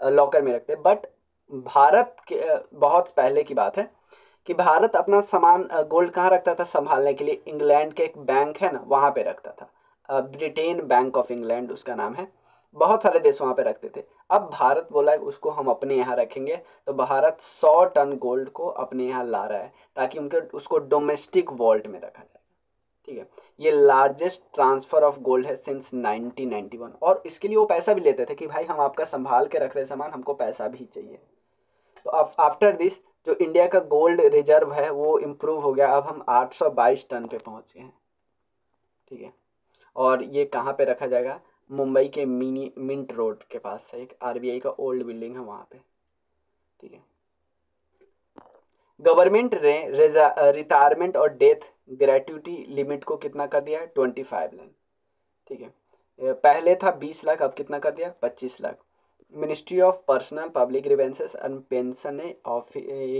लॉकर में रखते हैं। बट भारत के बहुत पहले की बात है कि भारत अपना सामान गोल्ड कहाँ रखता था संभालने के लिए, इंग्लैंड के एक बैंक है ना वहाँ पे रखता था, ब्रिटेन बैंक ऑफ इंग्लैंड उसका नाम है। बहुत सारे देश वहाँ पे रखते थे। अब भारत बोला है उसको हम अपने यहाँ रखेंगे, तो भारत 100 टन गोल्ड को अपने यहाँ ला रहा है ताकि उनके उसको डोमेस्टिक वॉल्ट में रखा जाए। ठीक है, ये लार्जेस्ट ट्रांसफर ऑफ गोल्ड है सिंस 1991। और इसके लिए वो पैसा भी लेते थे कि भाई हम आपका संभाल के रख रहे सामान, हमको पैसा भी चाहिए। तो अब आफ्टर दिस जो इंडिया का गोल्ड रिजर्व है वो इम्प्रूव हो गया, अब हम 822 टन पे पहुँच गए हैं। ठीक है, और ये कहाँ पे रखा जाएगा, मुंबई के मिनी मिंट रोड के पास है, एक आरबीआई का ओल्ड बिल्डिंग है वहाँ पे। ठीक है, गवर्नमेंट ने रिटायरमेंट और डेथ ग्रेट्युटी लिमिट को कितना कर दिया है, 25 लाख। ठीक है, पहले था 20 लाख, अब कितना कर दिया, 25 lakh. Ministry of personnel public grievances and pension ने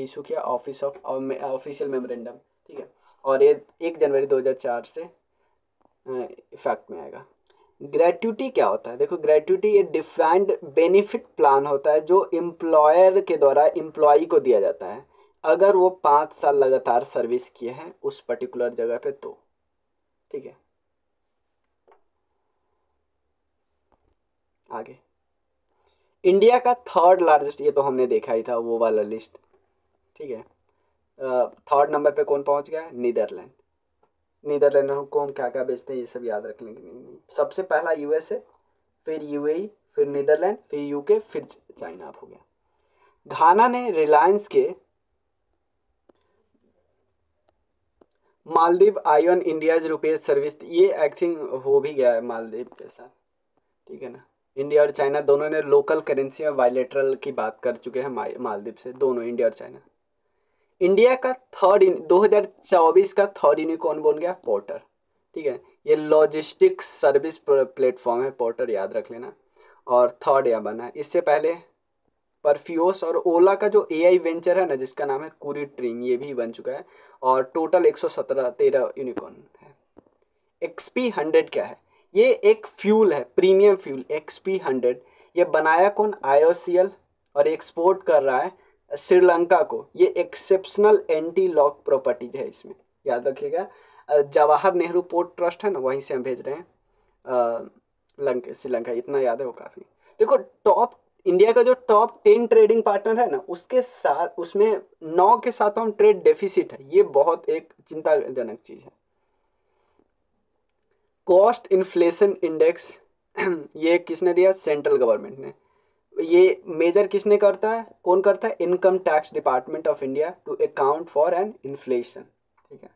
इशू किया ऑफिस ऑफ ऑफिशियल मेमोरेंडम। ठीक है, और ये 1 जनवरी 2004 से इफेक्ट में आएगा। ग्रेट्युटी क्या होता है, देखो ग्रेट्युटी ये डिफाइंड बेनिफिट प्लान होता है जो एम्प्लॉयर के द्वारा एम्प्लॉई को दिया जाता है अगर वो 5 साल लगातार सर्विस किए हैं उस पर्टिकुलर जगह पे तो। ठीक है, आगे इंडिया का थर्ड लार्जेस्ट, ये तो हमने देखा ही था वो वाला लिस्ट। ठीक है, थर्ड नंबर पे कौन पहुंच गया है, नीदरलैंड। नीदरलैंड को हम क्या क्या बेचते हैं ये सब याद रख लेंगे। नहीं, सबसे पहला यूएसए, फिर यूएई, फिर नीदरलैंड, फिर यूके, फिर चाइना हो गया। घाना ने रिलायंस के Maldives ion India's rupees service, ये आई थिंक हो भी गया है मालदीव के साथ। ठीक है ना, इंडिया और चाइना दोनों ने लोकल करेंसी में बायलेटरल की बात कर चुके हैं मालदीव से, दोनों इंडिया और चाइना। इंडिया का 2024 का थर्ड यूनिकॉर्न बन गया पोर्टर। ठीक है, ये लॉजिस्टिक्स सर्विस प्लेटफॉर्म है पोर्टर, याद रख लेना। और थर्ड यहाँ बना है, इससे पहले परफ्यूस और ओला का जो एआई वेंचर है ना जिसका नाम है कुरी ट्रीम, ये भी बन चुका है। और टोटल 113 यूनिकॉर्न है। XP100 क्या है, ये एक फ्यूल है, प्रीमियम फ्यूल XP100। ये बनाया कौन, IOCL, और एक्सपोर्ट कर रहा है श्रीलंका को। ये एक्सेप्शनल एंटी लॉक प्रॉपर्टीज है इसमें, याद रखिएगा। जवाहर नेहरू पोर्ट ट्रस्ट है ना वहीं से हम भेज रहे हैं श्रीलंका, इतना याद है वो काफ़ी। देखो टॉप इंडिया का जो टॉप 10 ट्रेडिंग पार्टनर है ना उसके साथ, उसमें 9 के साथ हम ट्रेड डेफिसिट है, ये बहुत एक चिंताजनक चीज़ है। कॉस्ट इन्फ्लेशन इंडेक्स ये किसने दिया? सेंट्रल गवर्नमेंट ने। ये मेजर किसने करता है, कौन करता है? Income tax department of India to account for an inflation. ठीक है।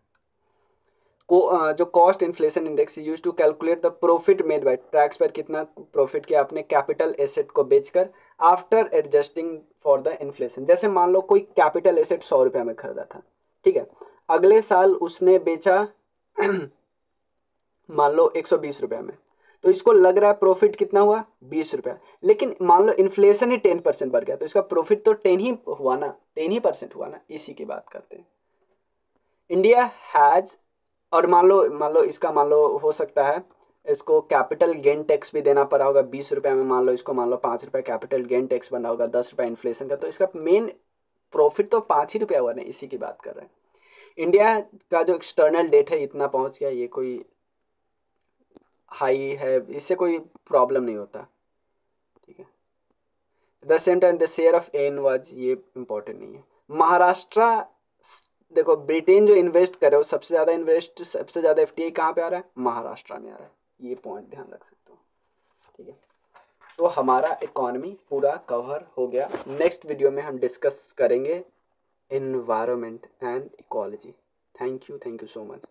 जो cost inflation index use to calculate the profit made by, टैक्स पर कितना प्रॉफिट किया आपने कैपिटल एसेट को बेचकर, after adjusting for the inflation. जैसे मान लो कोई कैपिटल एसेट 100 रुपये में खरीदा था, ठीक है, अगले साल उसने बेचा मान लो 120 रुपये में, तो इसको लग रहा है प्रॉफिट कितना हुआ? 20 रुपया। लेकिन मान लो इन्फ्लेशन ही 10% बढ़ गया, तो इसका प्रॉफिट तो 10 ही हुआ ना, 10% हुआ ना। इसी की बात करते हैं। इंडिया हैज, और मान लो इसका मान लो हो सकता है इसको कैपिटल गेन टैक्स भी देना पड़ा होगा 20 रुपये में, मान लो इसको मान लो 5 रुपये कैपिटल गेन टैक्स बना होगा, 10 रुपये इन्फ्लेशन का, तो इसका मेन प्रॉफिट तो 5 ही रुपया हुआ ना। इसी की बात कर रहे हैं। इंडिया का जो एक्सटर्नल डेट है इतना पहुंच गया, ये कोई हाई है, इससे कोई प्रॉब्लम नहीं होता। ठीक है। The same time the share of an was, ये इंपॉर्टेंट नहीं है। महाराष्ट्र, देखो ब्रिटेन जो इन्वेस्ट करे वो सबसे ज़्यादा एफटीआई कहाँ पे आ रहा है? महाराष्ट्र में आ रहा है। ये पॉइंट ध्यान रख सकते हो। ठीक है। तो हमारा इकोनॉमी पूरा कवर हो गया। नेक्स्ट वीडियो में हम डिस्कस करेंगे environment and ecology. Thank you so much.